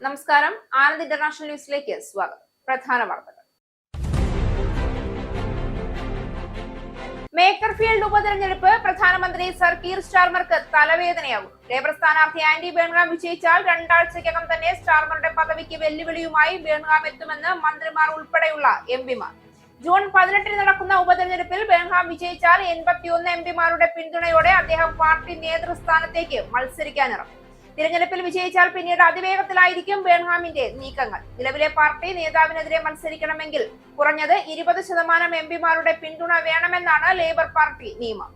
നമസ്കാരം. ആനന്ദ് ഇന്റർനാഷണൽ ന്യൂസിലേക്ക് സ്വാഗതം. പ്രധാന വാർത്തകൾ. മേക്കർഫീൽഡ് ഉപതെരഞ്ഞെടുപ്പ് പ്രധാനമന്ത്രി സർ കീർ സ്റ്റാർമർക്ക് തലവേദനയാകും. ലേബർ സ്ഥാനാർത്ഥി ആന്റി ബേൺഹാം വിജയിച്ചാൽ 2 ആഴ്ചയ്ക്കകം തന്നെ സ്റ്റാർമറുടെ പദവിക്ക് വെല്ലുവിളിയുമായി ബേൺഹാം എത്തുമെന്ന് മന്ത്രിമാർ ഉൾപ്പെടെയുള്ള എംപിമാർ. ജൂൺ 18 നടക്കുന്ന ഉപതെരഞ്ഞെടുപ്പിൽ ബേൺഹാം വിജയിച്ചാൽ 81 എംപിമാരുടെ പിന്തുണയോടെ അദ്ദേഹം പാർട്ടി നേതൃസ്ഥാനത്തേക്ക് മത്സരിക്കാനിറങ്ങും. തിരഞ്ഞെടുപ്പിൽ വിജയിച്ചാൽ പിന്നീട് അതിവേഗത്തിലായിരിക്കും ബേൺഹാമിന്റെ നീക്കങ്ങൾ. നിലവിലെ പാർട്ടി നേതാവിനെതിരെ മത്സരിക്കണമെങ്കിൽ കുറഞ്ഞത് 20% എംപിമാരുടെ പിന്തുണ വേണമെന്നാണ് ലേബർ പാർട്ടി നിയമം.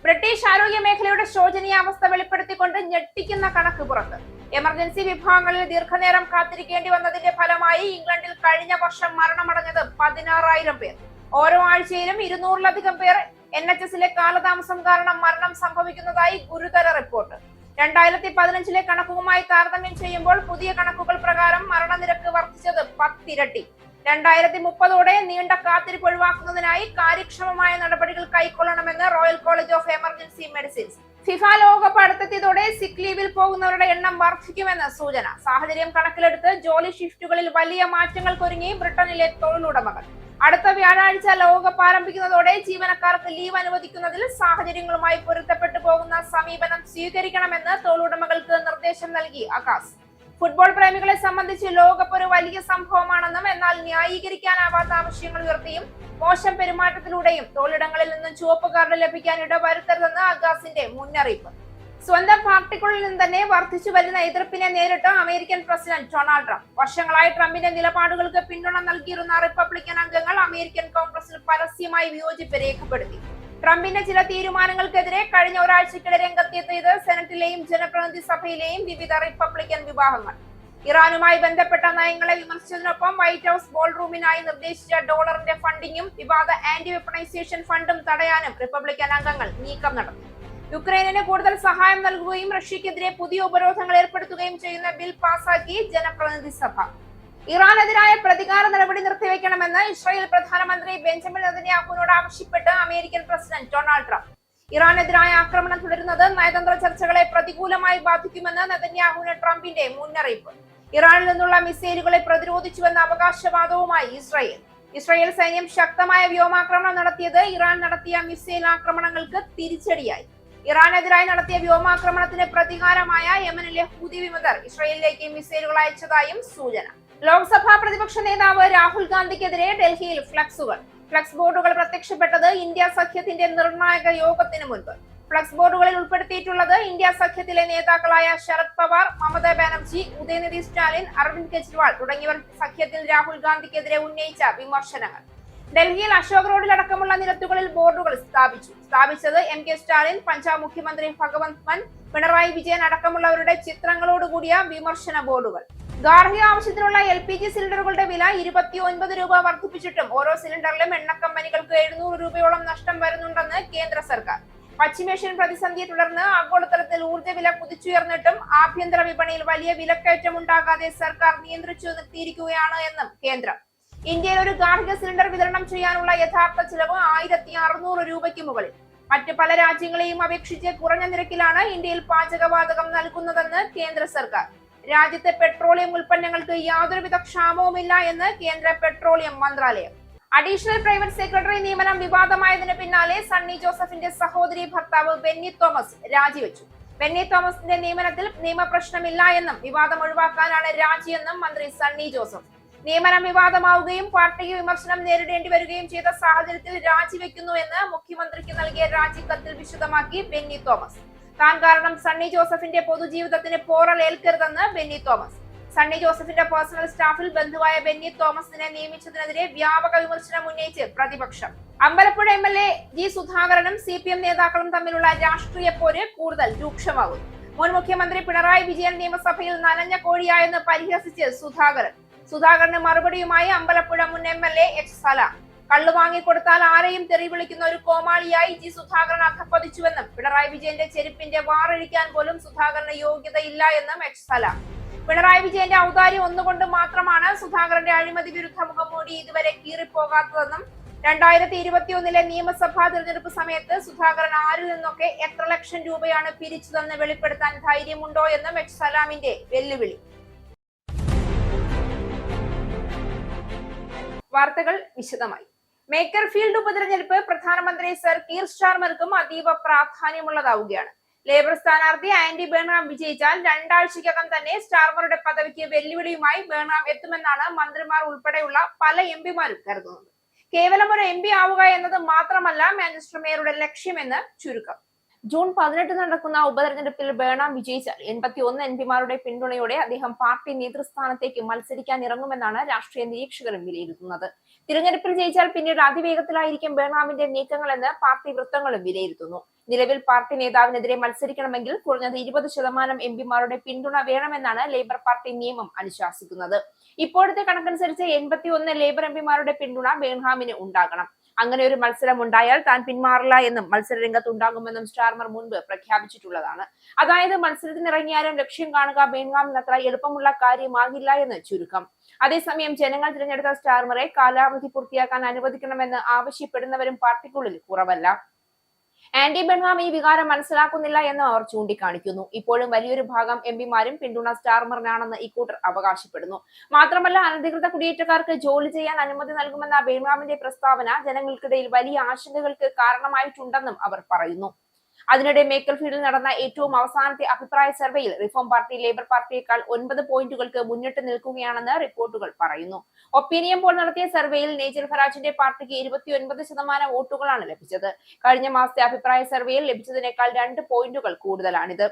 ബ്രിട്ടീഷ് ആരോഗ്യ മേഖലയുടെ ശോചനീയാവസ്ഥ വെളിപ്പെടുത്തിക്കൊണ്ട് ഞെട്ടിക്കുന്ന കണക്ക് പുറത്ത്. എമർജൻസി വിഭാഗങ്ങളിൽ ദീർഘനേരം കാത്തിരിക്കേണ്ടി വന്നതിന്റെ ഫലമായി ഇംഗ്ലണ്ടിൽ കഴിഞ്ഞ വർഷം മരണമടഞ്ഞത് 16,000 പേർ. ഓരോ ആഴ്ചയിലും 200-ലധികം പേർ NHS-ലെ കാലതാമസം കാരണം മരണം സംഭവിക്കുന്നതായി ഗുരുതര റിപ്പോർട്ട്. 2015-ലെ കണക്കുകളുമായി താരതമ്യം ചെയ്യുമ്പോൾ പുതിയ കണക്കുകൾ പ്രകാരം മരണനിരക്ക് വർദ്ധിച്ചത് 10 ഇരട്ടി. 2030-ഓടെ നീണ്ട കാത്തിരിപ്പ് ഒഴിവാക്കുന്നതിനായി കാര്യക്ഷമമായ നടപടികൾ കൈക്കൊള്ളണമെന്ന് Royal College of Emergency Medicines. FIFA ലോകകപ്പ് അടുത്തെത്തിയതോടെ സിക്ക് ലീവിൽ പോകുന്നവരുടെ എണ്ണം വർദ്ധിക്കുമെന്ന് സൂചന. സാഹചര്യം കണക്കിലെടുത്ത് ജോലി ഷിഫ്റ്റുകളിൽ വലിയ മാറ്റങ്ങൾക്കൊരുങ്ങി ബ്രിട്ടനിലെ തൊഴിലുടമകൾ. അടുത്ത വ്യാഴാഴ്ച ലോകകപ്പ് ആരംഭിക്കുന്നതോടെ ജീവനക്കാർക്ക് ലീവ് അനുവദിക്കുന്നതിൽ സാഹചര്യങ്ങളുമായി പൊരുത്തപ്പെട്ടു പോകുന്ന സമീപനം സ്വീകരിക്കണമെന്ന് തൊഴിലുടമകൾക്ക് നിർദ്ദേശം നൽകി അകാസ്. ഫുട്ബോൾ പ്രേമികളെ സംബന്ധിച്ച് ലോകകപ്പ് ഒരു വലിയ സംഭവമാണെന്നും എന്നാൽ ന്യായീകരിക്കാനാവാത്ത ആവശ്യങ്ങൾ ഉയർത്തിയും മോശം പെരുമാറ്റത്തിലൂടെയും തൊഴിലിടങ്ങളിൽ നിന്നും ചുവപ്പ് കാർഡ് ലഭിക്കാൻ ഇടവരുത്തരുതെന്ന് അകാസിന്റെ മുന്നറിയിപ്പ്. സ്വന്തം പാർട്ടിക്കുള്ളിൽ നിന്ന് തന്നെ വർദ്ധിച്ചു വരുന്ന എതിർപ്പിനെ നേരിട്ട് അമേരിക്കൻ പ്രസിഡന്റ് ഡൊണാൾഡ് ട്രംപ്. വർഷങ്ങളായി ട്രംപിന്റെ നിലപാടുകൾക്ക് പിന്തുണ നൽകിയിരുന്ന റിപ്പബ്ലിക്കൻ അംഗങ്ങൾ അമേരിക്കൻ കോൺഗ്രസിൽ പരസ്യമായി വിയോജിപ്പ് രേഖപ്പെടുത്തി. ട്രംപിന്റെ ചില തീരുമാനങ്ങൾക്കെതിരെ കഴിഞ്ഞ ഒരാഴ്ചക്കിടെ രംഗത്തെത്തിയത് സെനറ്റിലെയും ജനപ്രതിനിധി സഭയിലെയും വിവിധ റിപ്പബ്ലിക്കൻ വിഭാഗങ്ങൾ. ഇറാനുമായി ബന്ധപ്പെട്ട നയങ്ങളെ വിമർശിച്ചതിനൊപ്പം വൈറ്റ് ഹൌസ് ബോൾ റൂമിനായി നിർദ്ദേശിച്ച ഡോളറിന്റെ ഫണ്ടിങ്ങും വിവാദ ആന്റി വെപ്പണൈസേഷൻ ഫണ്ടും തടയാനും റിപ്പബ്ലിക്കൻ അംഗങ്ങൾ നീക്കം നടത്തി. യുക്രൈനിന് കൂടുതൽ സഹായം നൽകുകയും റഷ്യക്കെതിരെ പുതിയ ഉപരോധങ്ങൾ ഏർപ്പെടുത്തുകയും ചെയ്യുന്ന ബിൽ പാസാക്കി ജനപ്രതിനിധി സഭ. ഇറാനെതിരായ പ്രതികാര നടപടി നിർത്തിവെക്കണമെന്ന് ഇസ്രായേൽ പ്രധാനമന്ത്രി ബെഞ്ചമിൻ നെതന്യാഹുവിനോട് ആവശ്യപ്പെട്ട് അമേരിക്കൻ പ്രസിഡന്റ് ഡൊണാൾഡ് ട്രംപ്. ഇറാനെതിരായ ആക്രമണം തുടരുന്നത് നയതന്ത്ര ചർച്ചകളെ പ്രതികൂലമായി ബാധിക്കുമെന്ന് നെതന്യാഹുവിന് ട്രംപിന്റെ മുന്നറിയിപ്പ്. ഇറാനിൽ നിന്നുള്ള മിസൈലുകളെ പ്രതിരോധിച്ചുവെന്ന അവകാശവാദവുമായി ഇസ്രായേൽ സൈന്യം ശക്തമായ വ്യോമാക്രമണം നടത്തിയത് ഇറാൻ നടത്തിയ മിസൈൽ ആക്രമണങ്ങൾക്ക് തിരിച്ചടിയായി. ഇറാനെതിരായി നടത്തിയ വ്യോമാക്രമണത്തിന് പ്രതികാരമായ യമനിലെ ഹൂതി വിമതർ ഇസ്രായേലിലേക്ക് മിസൈലുകൾ അയച്ചതായും സൂചന. ലോക്സഭാ പ്രതിപക്ഷ നേതാവ് രാഹുൽ ഗാന്ധിക്കെതിരെ ഡൽഹിയിൽ ഫ്ലക്സ് ബോർഡുകൾ പ്രത്യക്ഷപ്പെട്ടത് ഇന്ത്യ സഖ്യത്തിന്റെ നിർണായക യോഗത്തിന് മുൻപ്. ഫ്ലക്സ് ബോർഡുകളിൽ ഉൾപ്പെടുത്തിയിട്ടുള്ളത് ഇന്ത്യ സഖ്യത്തിലെ നേതാക്കളായ ശരത് പവാർ, മമതാ ബാനർജി, ഉദയനിധി സ്റ്റാലിൻ, അരവിന്ദ് കെജ്രിവാൾ തുടങ്ങിയവർ സഖ്യത്തിൽ രാഹുൽ ഗാന്ധിക്കെതിരെ ഉന്നയിച്ച വിമർശനങ്ങൾ. ഡൽഹിയിൽ അശോക് റോഡിലടക്കമുള്ള നിരത്തുകളിൽ ബോർഡുകൾ സ്ഥാപിച്ചത് MK സ്റ്റാലിൻ, പഞ്ചാബ് മുഖ്യമന്ത്രി ഭഗവന്ത് മാൻ, പിണറായി വിജയൻ അടക്കമുള്ളവരുടെ ചിത്രങ്ങളോടുകൂടിയ വിമർശന ബോർഡുകൾ. ഗാർഹിക ആവശ്യത്തിനുള്ള LPG സിലിണ്ടറുകളുടെ വില 29 രൂപ വർദ്ധിപ്പിച്ചിട്ടും ഓരോ സിലിണ്ടറിലും എണ്ണ കമ്പനികൾക്ക് 700 രൂപയോളം നഷ്ടം വരുന്നുണ്ടെന്ന് കേന്ദ്ര സർക്കാർ. പശ്ചിമേഷ്യൻ പ്രതിസന്ധിയെ തുടർന്ന് ആഗോളതലത്തിൽ ഊർജ്ജ വില കുതിച്ചുയർന്നിട്ടും ആഭ്യന്തര വിപണിയിൽ വലിയ വിലക്കയറ്റം ഉണ്ടാകാതെ സർക്കാർ നിയന്ത്രിച്ചു നിർത്തിയിരിക്കുകയാണ് എന്നും കേന്ദ്രം. ഇന്ത്യയിൽ ഒരു ഗാർഹിക സിലിണ്ടർ വിതരണം ചെയ്യാനുള്ള യഥാർത്ഥ ചിലവ് 1600 രൂപയ്ക്ക് മുകളിൽ. മറ്റ് പല രാജ്യങ്ങളെയും അപേക്ഷിച്ച് കുറഞ്ഞ നിരക്കിലാണ് ഇന്ത്യയിൽ പാചകവാതകം നൽകുന്നതെന്ന് കേന്ദ്ര സർക്കാർ. രാജ്യത്തെ പെട്രോളിയം ഉൽപ്പന്നങ്ങൾക്ക് യാതൊരുവിധ ക്ഷാമവുമില്ല എന്ന് കേന്ദ്ര പെട്രോളിയം മന്ത്രാലയം. അഡീഷണൽ പ്രൈവറ്റ് സെക്രട്ടറി നിയമനം വിവാദമായതിനു പിന്നാലെ സണ്ണി ജോസഫിന്റെ സഹോദരി ഭർത്താവ് ബെന്നി തോമസ് രാജിവെച്ചു. ബെന്നി തോമസിന്റെ നിയമനത്തിൽ നിയമപ്രശ്നമില്ല എന്നും വിവാദം ഒഴിവാക്കാനാണ് രാജിയെന്നും മന്ത്രി സണ്ണി ജോസഫ്. നിയമനം വിവാദമാവുകയും പാർട്ടിക്ക് വിമർശനം നേരിടേണ്ടി വരികയും ചെയ്ത സാഹചര്യത്തിൽ രാജിവെക്കുന്നു എന്ന് മുഖ്യമന്ത്രിക്ക് നൽകിയ രാജിക്കത്തിൽ വിശദമാക്കി ബെന്നി തോമസ്. താൻ കാരണം സണ്ണി ജോസഫിന്റെ പൊതുജീവിതത്തിന് പോറൽ ഏൽക്കരുതെന്ന് ബെന്നി തോമസ്. സണ്ണി ജോസഫിന്റെ പേഴ്സണൽ സ്റ്റാഫിൽ ബന്ധുവായ ബെന്നി തോമസിനെ നിയമിച്ചതിനെതിരെ വ്യാപക വിമർശനം ഉന്നയിച്ച് പ്രതിപക്ഷം. അമ്പലപ്പുഴ MLA G സുധാകരനും CPM നേതാക്കളും തമ്മിലുള്ള രാഷ്ട്രീയ പോര് കൂടുതൽ രൂക്ഷമാകുന്നു. മുൻ മുഖ്യമന്ത്രി പിണറായി വിജയൻ നിയമസഭയിൽ നനഞ്ഞ കോഴിയായെന്ന് പരിഹസിച്ച് സുധാകരന് മറുപടിയുമായി അമ്പലപ്പുഴ മുൻ MLA H സലാം. കള്ളു വാങ്ങിക്കൊടുത്താൽ ആരെയും തെറി വിളിക്കുന്ന ഒരു കോമാളിയായി G സുധാകരൻ അധപ്പതിച്ചുവെന്നും പിണറായി വിജയന്റെ ചെരുപ്പിന്റെ വാറഴിക്കാൻ പോലും സുധാകരന് യോഗ്യതയില്ല എന്നും H സലാം. പിണറായി വിജയന്റെ ഔദാര്യം ഒന്നുകൊണ്ട് മാത്രമാണ് സുധാകരന്റെ അഴിമതി വിരുദ്ധ മുഖംമൂടി ഇതുവരെ കീറിപ്പോകാത്തതെന്നും 2021 നിയമസഭാ തെരഞ്ഞെടുപ്പ് സമയത്ത് സുധാകരൻ ആരിൽ നിന്നൊക്കെ എത്ര ലക്ഷം രൂപയാണ് പിരിച്ചതെന്ന് വെളിപ്പെടുത്താൻ ധൈര്യമുണ്ടോ എന്നും H സലാമിന്റെ വെല്ലുവിളി. വാർത്തകൾ വിശദമായി. മേക്കർ ഫീൽഡ് ഉപതെരഞ്ഞെടുപ്പ് പ്രധാനമന്ത്രി സർ കീർ സ്റ്റാർമർക്കും അതീവ പ്രാധാന്യമുള്ളതാവുകയാണ്. ലേബർ സ്ഥാനാർത്ഥി ആൻഡി ബേൺഹാം വിജയിച്ചാൽ 2 ആഴ്ചയ്ക്കകം തന്നെ സ്റ്റാർമറുടെ പദവിക്ക് വെല്ലുവിളിയുമായി ബേൺഹാം എത്തുമെന്നാണ് മന്ത്രിമാർ ഉൾപ്പെടെയുള്ള പല എംപിമാരും കരുതുന്നത്. കേവലം ഒരു എംപി ആവുക എന്നത് മാത്രമല്ല മാഞ്ചസ്റ്റർ മേയറുടെ ലക്ഷ്യമെന്ന് ചുരുക്കം. ജൂൺ 18 നടക്കുന്ന ഉപതെരഞ്ഞെടുപ്പിൽ ബേൺഹാം വിജയിച്ചാൽ 81 എംപിമാരുടെ പിന്തുണയോടെ അദ്ദേഹം പാർട്ടി നേതൃസ്ഥാനത്തേക്ക് മത്സരിക്കാൻ ഇറങ്ങുമെന്നാണ് രാഷ്ട്രീയ നിരീക്ഷകരും വിലയിരുത്തുന്നത്. തിരഞ്ഞെടുപ്പിൽ ജയിച്ചാൽ പിന്നീട് അതിവേഗത്തിലായിരിക്കും ബേൺഹാമിന്റെ നീക്കങ്ങളെന്ന് പാർട്ടി വൃത്തങ്ങളും വിലയിരുത്തുന്നു. നിലവിൽ പാർട്ടി നേതാവിനെതിരെ മത്സരിക്കണമെങ്കിൽ കുറഞ്ഞത് 20% എംപിമാരുടെ പിന്തുണ വേണമെന്നാണ് ലേബർ പാർട്ടി നിയമം അനുശാസിക്കുന്നത്. ഇപ്പോഴത്തെ കണക്കനുസരിച്ച് 81 ലേബർ എംപിമാരുടെ പിന്തുണ ബേൺഹാമിന് ഉണ്ടാകണം. അങ്ങനെ ഒരു മത്സരം ഉണ്ടായാൽ താൻ പിന്മാറില്ല എന്നും മത്സര രംഗത്തുണ്ടാകുമെന്നും സ്റ്റാർമർ മുൻപ് പ്രഖ്യാപിച്ചിട്ടുള്ളതാണ്. അതായത് മത്സരത്തിനിറങ്ങിയാലും ലക്ഷ്യം കാണുക ബേൺഹാമിന് അത്ര എളുപ്പമുള്ള കാര്യമാകില്ല എന്ന് ചുരുക്കം. അതേസമയം ജനങ്ങൾ തിരഞ്ഞെടുത്ത സ്റ്റാർമറെ കാലാവധി പൂർത്തിയാക്കാൻ അനുവദിക്കണമെന്ന് ആവശ്യപ്പെടുന്നവരും പാർട്ടിക്കുള്ളിൽ കുറവല്ല. ആൻഡി ബേൺഹാം ഈ വികാരം മനസ്സിലാക്കുന്നില്ല എന്ന് അവർ ചൂണ്ടിക്കാണിക്കുന്നു. ഇപ്പോഴും വലിയൊരു ഭാഗം എംപിമാരും പിന്തുണ സ്റ്റാർമറിനാണെന്ന് ഇക്കൂട്ടർ അവകാശപ്പെടുന്നു. മാത്രമല്ല, അനധികൃത കുടിയേറ്റക്കാർക്ക് ജോലി ചെയ്യാൻ അനുമതി നൽകുമെന്ന ബേൺഹാമിന്റെ പ്രസ്താവന ജനങ്ങൾക്കിടയിൽ വലിയ ആശങ്കകൾക്ക് കാരണമായിട്ടുണ്ടെന്നും അവർ പറയുന്നു. അതിനിടെ മേക്കർ ഫീൽഡിൽ നടന്ന ഏറ്റവും അവസാനത്തെ അഭിപ്രായ സർവേയിൽ റിഫോം പാർട്ടി ലേബർ പാർട്ടിയേക്കാൾ 9 പോയിന്റുകൾക്ക് മുന്നിട്ട് നിൽക്കുകയാണെന്ന് റിപ്പോർട്ടുകൾ പറയുന്നു. ഒപ്പീനിയൻ പോൾ നടത്തിയ സർവേയിൽ നേജൽ ഫറാജിന്റെ പാർട്ടിക്ക് 29% വോട്ടുകളാണ് ലഭിച്ചത്. കഴിഞ്ഞ മാസത്തെ അഭിപ്രായ സർവേയിൽ ലഭിച്ചതിനേക്കാൾ 2 പോയിന്റുകൾ കൂടുതലാണിത്.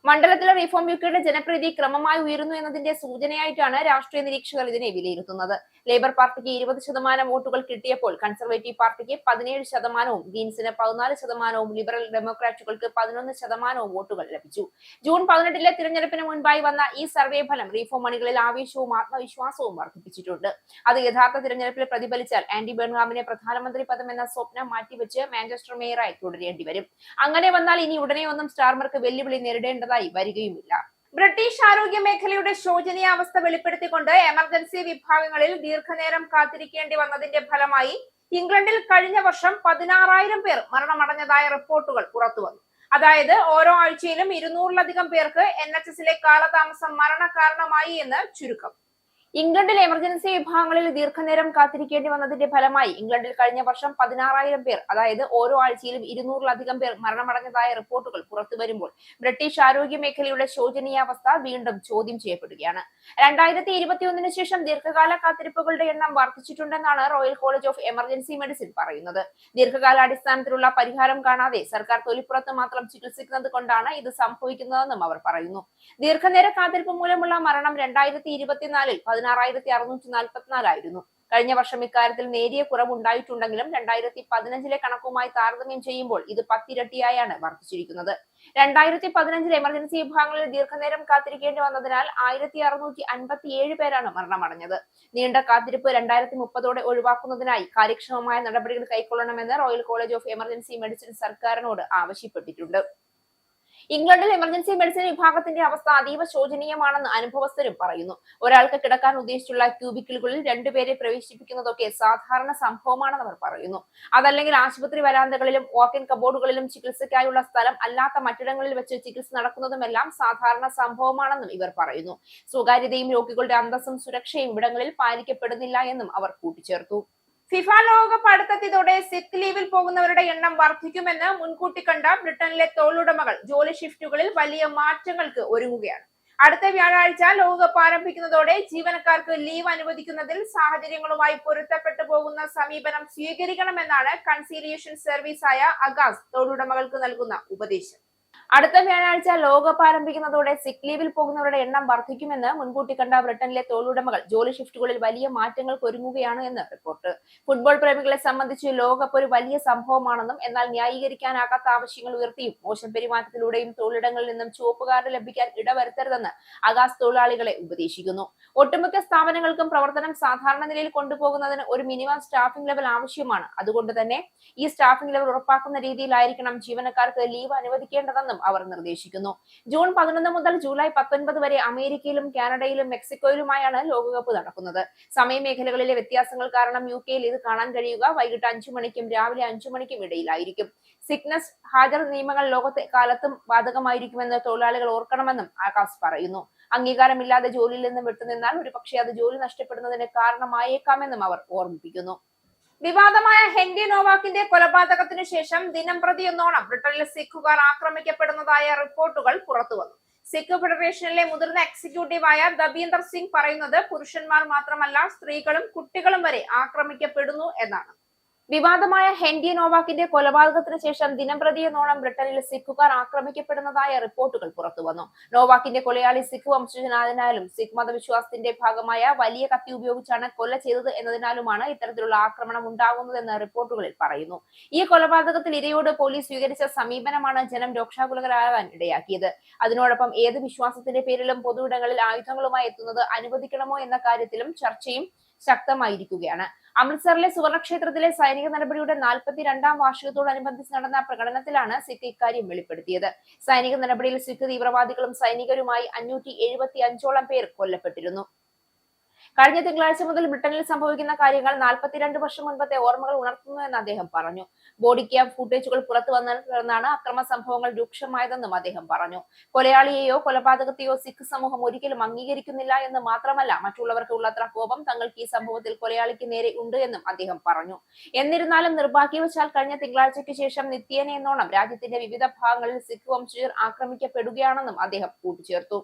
മണ്ഡലത്തിലെ റിഫോം യുക്കെയുടെ ജനപ്രീതി ക്രമമായി ഉയരുന്നു എന്നതിന്റെ സൂചനയായിട്ടാണ് രാഷ്ട്രീയ നിരീക്ഷകർ ഇതിനെ വിലയിരുത്തുന്നത്. ലേബർ പാർട്ടിക്ക് 20% വോട്ടുകൾ കിട്ടിയപ്പോൾ കൺസർവേറ്റീവ് പാർട്ടിക്ക് 17%, ഗ്രീൻസിന് 14%, ലിബറൽ ഡെമോക്രാറ്റുകൾക്ക് 11% വോട്ടുകൾ ലഭിച്ചു. ജൂൺ 18 തിരഞ്ഞെടുപ്പിന് മുൻപായി വന്ന ഈ സർവേ ഫലം റിഫോം അണികളിൽ ആവേശവും ആത്മവിശ്വാസവും വർദ്ധിപ്പിച്ചിട്ടുണ്ട്. അത് യഥാർത്ഥ തിരഞ്ഞെടുപ്പിൽ പ്രതിഫലിച്ചാൽ ആൻഡി ബേൺഹാമിനെ പ്രധാനമന്ത്രി പദം എന്ന സ്വപ്നം മാറ്റിവെച്ച് മാഞ്ചസ്റ്റർ മേയറായി തുടരേണ്ടി വരും. അങ്ങനെ വന്നാൽ ഇനി ഉടനെയൊന്നും സ്റ്റാർമർക്ക് വെല്ലുവിളി നേരിടേണ്ടതായി വരികയുമില്ല. ബ്രിട്ടീഷ് ആരോഗ്യ മേഖലയുടെ ശോചനീയാവസ്ഥ വെളിപ്പെടുത്തിക്കൊണ്ട് എമർജൻസി വിഭാഗങ്ങളിൽ ദീർഘനേരം കാത്തിരിക്കേണ്ടി വന്നതിന്റെ ഫലമായി ഇംഗ്ലണ്ടിൽ കഴിഞ്ഞ വർഷം 16,000 പേർ മരണമടഞ്ഞതായ റിപ്പോർട്ടുകൾ പുറത്തുവന്നു. അതായത് ഓരോ ആഴ്ചയിലും 200-ലധികം പേർക്ക് NHS-ലെ കാലതാമസം മരണകാരണമായി എന്ന് ചുരുക്കം. ഇംഗ്ലണ്ടിൽ എമർജൻസി വിഭാഗങ്ങളിൽ ദീർഘനേരം കാത്തിരിക്കേണ്ടി വന്നതിന്റെ ഫലമായി ഇംഗ്ലണ്ടിൽ കഴിഞ്ഞ വർഷം 16,000 പേർ, അതായത് ഓരോ ആഴ്ചയിലും 200-ലധികം പേർ മരണമടഞ്ഞതായ റിപ്പോർട്ടുകൾ പുറത്തു വരുമ്പോൾ ബ്രിട്ടീഷ് ആരോഗ്യ മേഖലയുടെ ശോചനീയാവസ്ഥ വീണ്ടും ചോദ്യം ചെയ്യപ്പെടുകയാണ്. 2021 ശേഷം ദീർഘകാല കാത്തിരിപ്പുകളുടെ എണ്ണം വർദ്ധിച്ചിട്ടുണ്ടെന്നാണ് Royal College of Emergency Medicine പറയുന്നത്. ദീർഘകാലാടിസ്ഥാനത്തിലുള്ള പരിഹാരം കാണാതെ സർക്കാർ തൊലിപ്പുറത്ത് മാത്രം ചികിത്സിക്കുന്നത് കൊണ്ടാണ് ഇത് സംഭവിക്കുന്നതെന്നും അവർ പറയുന്നു. ദീർഘനേര കാത്തിരിപ്പ് മൂലമുള്ള മരണം 2024-ൽ 16,644 ആയിരുന്നു. കഴിഞ്ഞ വർഷം ഇക്കാര്യത്തിൽ നേരിയ കുറവുണ്ടായിട്ടുണ്ടെങ്കിലും 2015-ലെ കണക്കുമായി താരതമ്യം ചെയ്യുമ്പോൾ ഇത് 10 ഇരട്ടിയായാണ് വർദ്ധിച്ചിരിക്കുന്നത്. 2015-ൽ എമർജൻസി വിഭാഗങ്ങളിൽ ദീർഘനേരം കാത്തിരിക്കേണ്ടി വന്നതിനാൽ 1,657 പേരാണ് മരണമടഞ്ഞത്. നീണ്ട കാത്തിരിപ്പ് 2030-ഓടെ ഒഴിവാക്കുന്നതിനായി കാര്യക്ഷമമായ നടപടികൾ കൈക്കൊള്ളണമെന്ന് Royal College of Emergency Medicine സർക്കാരിനോട് ആവശ്യപ്പെട്ടിട്ടുണ്ട്. ഇംഗ്ലണ്ടിൽ എമർജൻസി മെഡിസിൻ വിഭാഗത്തിന്റെ അവസ്ഥ അതീവ ശോചനീയമാണെന്ന് അനുഭവസ്ഥരും പറയുന്നു. ഒരാൾക്ക് കിടക്കാൻ ഉദ്ദേശിച്ചുള്ള ക്യൂബിക്കിളുകളിൽ 2 പേരെ പ്രവേശിപ്പിക്കുന്നതൊക്കെ സാധാരണ സംഭവമാണെന്ന് അവർ പറയുന്നു. അതല്ലെങ്കിൽ ആശുപത്രി വരാന്തകളിലും വാക്ക്-ഇൻ കബോർഡുകളിലും ചികിത്സയ്ക്കായുള്ള സ്ഥലം അല്ലാത്ത മറ്റിടങ്ങളിൽ വെച്ച് ചികിത്സ നടക്കുന്നതുമെല്ലാം സാധാരണ സംഭവമാണെന്നും ഇവർ പറയുന്നു. സ്വകാര്യതയും രോഗികളുടെ അന്തസ്സും സുരക്ഷയും ഇവിടങ്ങളിൽ പാലിക്കപ്പെടുന്നില്ല എന്നും അവർ കൂട്ടിച്ചേർത്തു. ഫിഫ ലോകകപ്പ് അടുത്തെത്തിയതോടെ സിക്ക് ലീവിൽ പോകുന്നവരുടെ എണ്ണം വർദ്ധിക്കുമെന്ന് മുൻകൂട്ടി കണ്ട ബ്രിട്ടനിലെ തൊഴിലുടമകൾ ജോലി ഷിഫ്റ്റുകളിൽ വലിയ മാറ്റങ്ങൾക്ക് ഒരുങ്ങുകയാണ്. അടുത്ത വ്യാഴാഴ്ച ലോകകപ്പ് ആരംഭിക്കുന്നതോടെ ജീവനക്കാർക്ക് ലീവ് അനുവദിക്കുന്നതിൽ സാഹചര്യങ്ങളുമായി പൊരുത്തപ്പെട്ടു പോകുന്ന സമീപനം സ്വീകരിക്കണമെന്നാണ് കൺസീലിയേഷൻ സർവീസായ അഗാസ് തൊഴിലുടമകൾക്ക് നൽകുന്ന ഉപദേശം. അടുത്ത വ്യാഴാഴ്ച ലോകകപ്പ് ആരംഭിക്കുന്നതോടെ സിക്ക് ലീവിൽ പോകുന്നവരുടെ എണ്ണം വർദ്ധിക്കുമെന്ന് മുൻകൂട്ടി കണ്ട ബ്രിട്ടനിലെ തൊഴിലുടമകൾ ജോലി ഷിഫ്റ്റുകളിൽ വലിയ മാറ്റങ്ങൾക്ക് ഒരുങ്ങുകയാണ് എന്ന് റിപ്പോർട്ട്. ഫുട്ബോൾ പ്രേമികളെ സംബന്ധിച്ച് ലോകകപ്പ് ഒരു വലിയ സംഭവമാണെന്നും എന്നാൽ ന്യായീകരിക്കാനാകാത്ത ആവശ്യങ്ങൾ ഉയർത്തിയും മോശം പെരുമാറ്റത്തിലൂടെയും തൊഴിലിടങ്ങളിൽ നിന്നും ചുവപ്പ് കാർഡ് ലഭിക്കാൻ ഇടവരുത്തരുതെന്ന് അഗാസ് തൊഴിലാളികളെ ഉപദേശിക്കുന്നു. ഒട്ടുമിക്ക സ്ഥാപനങ്ങൾക്കും പ്രവർത്തനം സാധാരണ നിലയിൽ കൊണ്ടുപോകുന്നതിന് ഒരു മിനിമം സ്റ്റാഫിംഗ് ലെവൽ ആവശ്യമാണ്. അതുകൊണ്ട് തന്നെ ഈ സ്റ്റാഫിംഗ് ലെവൽ ഉറപ്പാക്കുന്ന രീതിയിലായിരിക്കണം ജീവനക്കാർക്ക് ലീവ് അനുവദിക്കേണ്ടതെന്നും അവർ നിർദ്ദേശിക്കുന്നു. ജൂൺ 11 മുതൽ ജൂലൈ 19 വരെ അമേരിക്കയിലും കാനഡയിലും മെക്സിക്കോയിലുമായാണ് ലോകകപ്പ് നടക്കുന്നത്. സമയമേഖലകളിലെ വ്യത്യാസങ്ങൾ കാരണം യുകെയിൽ ഇത് കാണാൻ കഴിയുക വൈകിട്ട് 5 മണിക്കും രാവിലെ 5 മണിക്കും ഇടയിലായിരിക്കും. സിക്നസ് ഹാജർ നിയമങ്ങൾ ലോകത്തെ കാലത്തും ബാധകമായിരിക്കുമെന്ന് തൊഴിലാളികൾ ഓർക്കണമെന്നും ആകാശ് പറയുന്നു. അംഗീകാരമില്ലാതെ ജോലിയിൽ നിന്ന് വിട്ടുനിന്നാൽ ഒരുപക്ഷെ അത് ജോലി നഷ്ടപ്പെടുന്നതിന് കാരണമായേക്കാമെന്നും അവർ ഓർമ്മിപ്പിക്കുന്നു. വിവാദമായ ഹെൻറി നോവാക്കിന്റെ കൊലപാതകത്തിനു ശേഷം ദിനംപ്രതി എന്നോണം ബ്രിട്ടനിലെ സിഖുകാർ ആക്രമിക്കപ്പെടുന്നതായ റിപ്പോർട്ടുകൾ പുറത്തുവന്നു. സിഖ് ഫെഡറേഷനിലെ മുതിർന്ന എക്സിക്യൂട്ടീവായ ദബീന്ദർ സിംഗ് പറയുന്നത് പുരുഷന്മാർ മാത്രമല്ല സ്ത്രീകളും കുട്ടികളും വരെ ആക്രമിക്കപ്പെടുന്നു എന്നാണ്. വിവാദമായ ഹെൻറി നോവാക്കിന്റെ കൊലപാതകത്തിന് ശേഷം ദിനംപ്രതി എന്നോണം ബ്രിട്ടനിൽ സിഖുകാർ ആക്രമിക്കപ്പെടുന്നതായ റിപ്പോർട്ടുകൾ പുറത്തുവന്നു. നോവാക്കിന്റെ കൊലയാളി സിഖ് വംശജനായതിനാലും സിഖ് മതവിശ്വാസത്തിന്റെ ഭാഗമായ വലിയ കത്തി ഉപയോഗിച്ചാണ് കൊല ചെയ്തത് എന്നതിനാലുമാണ് ഇത്തരത്തിലുള്ള ആക്രമണം ഉണ്ടാകുന്നതെന്ന് റിപ്പോർട്ടുകളിൽ പറയുന്നു. ഈ കൊലപാതകത്തിൽ ഇരയോട് പോലീസ് സ്വീകരിച്ച സമീപനമാണ് ജനം രോക്ഷാകുലരാകാൻ ഇടയാക്കിയത്. അതിനോടൊപ്പം ഏത് വിശ്വാസത്തിന്റെ പേരിലും പൊതുയിടങ്ങളിൽ ആയുധങ്ങളുമായി എത്തുന്നത് അനുവദിക്കണമോ എന്ന കാര്യത്തിലും ചർച്ചയും ശക്തമായിരിക്കുകയാണ്. അമൃത്സറിലെ സുവർണക്ഷേത്രത്തിലെ സൈനിക നടപടിയുടെ 42ാം വാർഷികത്തോടനുബന്ധിച്ച് നടന്ന പ്രകടനത്തിലാണ് സിഖ് ഇക്കാര്യം വെളിപ്പെടുത്തിയത്. സൈനിക നടപടിയിൽ സിഖ് തീവ്രവാദികളും സൈനികരുമായി 575ഓളം പേർ കൊല്ലപ്പെട്ടിരുന്നു. കഴിഞ്ഞ തിങ്കളാഴ്ച മുതൽ ബ്രിട്ടനിൽ സംഭവിക്കുന്ന കാര്യങ്ങൾ 42 വർഷം മുൻപത്തെ ഓർമ്മകൾ ഉണർത്തുന്നു എന്ന് അദ്ദേഹം പറഞ്ഞു. ബോഡി ക്യാം ഫുട്ടേജുകൾ പുറത്തു വന്നതിനെ തുടർന്നാണ് അക്രമ സംഭവങ്ങൾ രൂക്ഷമായതെന്നും അദ്ദേഹം പറഞ്ഞു. കൊലയാളിയെയോ കൊലപാതകത്തെയോ സിഖ് സമൂഹം ഒരിക്കലും അംഗീകരിക്കുന്നില്ല എന്ന് മാത്രമല്ല, മറ്റുള്ളവർക്ക് ഉള്ളത്ര കോപം തങ്ങൾക്ക് ഈ സംഭവത്തിൽ കൊലയാളിക്ക് നേരെ ഉണ്ട് എന്നും അദ്ദേഹം പറഞ്ഞു. എന്നിരുന്നാലും നിർഭാഗ്യവശാൽ കഴിഞ്ഞ തിങ്കളാഴ്ചയ്ക്ക് ശേഷം നിത്യേന എന്നോണം രാജ്യത്തിന്റെ വിവിധ ഭാഗങ്ങളിൽ സിഖ് വംശജർ ആക്രമിക്കപ്പെടുകയാണെന്നും അദ്ദേഹം കൂട്ടിച്ചേർത്തു.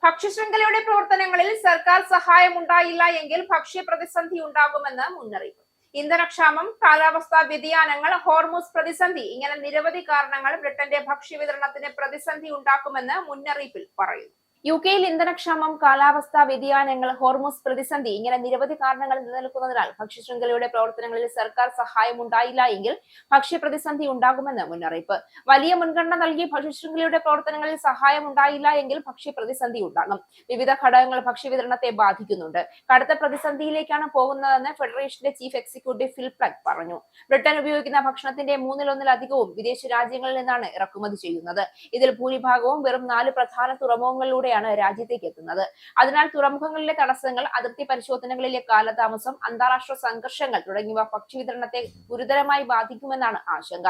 ഭക്ഷ്യശൃംഖലയുടെ പ്രവർത്തനങ്ങളിൽ സർക്കാർ സഹായം ഉണ്ടായില്ല എങ്കിൽ ഭക്ഷ്യ പ്രതിസന്ധി ഉണ്ടാകുമെന്ന് മുന്നറിയിപ്പ്. ഇന്ധനക്ഷാമം, കാലാവസ്ഥാ വ്യതിയാനങ്ങൾ, ഹോർമുസ് പ്രതിസന്ധി ഇങ്ങനെ നിരവധി കാരണങ്ങൾ ബ്രിട്ടന്റെ ഭക്ഷ്യവിതരണത്തിന് പ്രതിസന്ധി ഉണ്ടാക്കുമെന്ന് മുന്നറിയിപ്പിൽ പറയുന്നു. UK-യിൽ ഇന്ധനക്ഷാമം, കാലാവസ്ഥാ വ്യതിയാനങ്ങൾ, ഹോർമുസ് പ്രതിസന്ധി ഇങ്ങനെ നിരവധി കാരണങ്ങൾ നിലനിൽക്കുന്നതിനാൽ ഭക്ഷ്യശൃംഖലയുടെ പ്രവർത്തനങ്ങളിൽ സർക്കാർ സഹായം ഉണ്ടായില്ല എങ്കിൽ ഭക്ഷ്യപ്രതിസന്ധി ഉണ്ടാകുമെന്ന് മുന്നറിയിപ്പ്. വലിയ മുൻഗണന നൽകി ഭക്ഷ്യശൃംഖലയുടെ പ്രവർത്തനങ്ങളിൽ സഹായം ഉണ്ടായില്ല എങ്കിൽ ഭക്ഷ്യപ്രതിസന്ധി ഉണ്ടാകും. വിവിധ ഘടകങ്ങൾ ഭക്ഷ്യവിതരണത്തെ ബാധിക്കുന്നുണ്ട്. കടുത്ത പ്രതിസന്ധിയിലേക്കാണ് പോകുന്നതെന്ന് ഫെഡറേഷന്റെ ചീഫ് എക്സിക്യൂട്ടീവ് ഫിൽ പ്ലഗ് പറഞ്ഞു. ബ്രിട്ടൻ ഉപയോഗിക്കുന്ന ഭക്ഷണത്തിന്റെ 1/3 വിദേശ രാജ്യങ്ങളിൽ നിന്നാണ് ഇറക്കുമതി ചെയ്യുന്നത്. ഇതിൽ ഭൂരിഭാഗവും വെറും 4 പ്രധാന തുറമുഖങ്ങളിലൂടെ രാജ്യത്തേക്ക് എത്തുന്നത്. അതിനാൽ തുറമുഖങ്ങളിലെ തടസ്സങ്ങൾ, അതിർത്തി പരിശോധനകളിലെ കാലതാമസം, അന്താരാഷ്ട്ര സംഘർഷങ്ങൾ തുടങ്ങിയവ ഭക്ഷ്യവിതരണത്തെ ഗുരുതരമായി ബാധിക്കുമെന്നാണ് ആശങ്ക.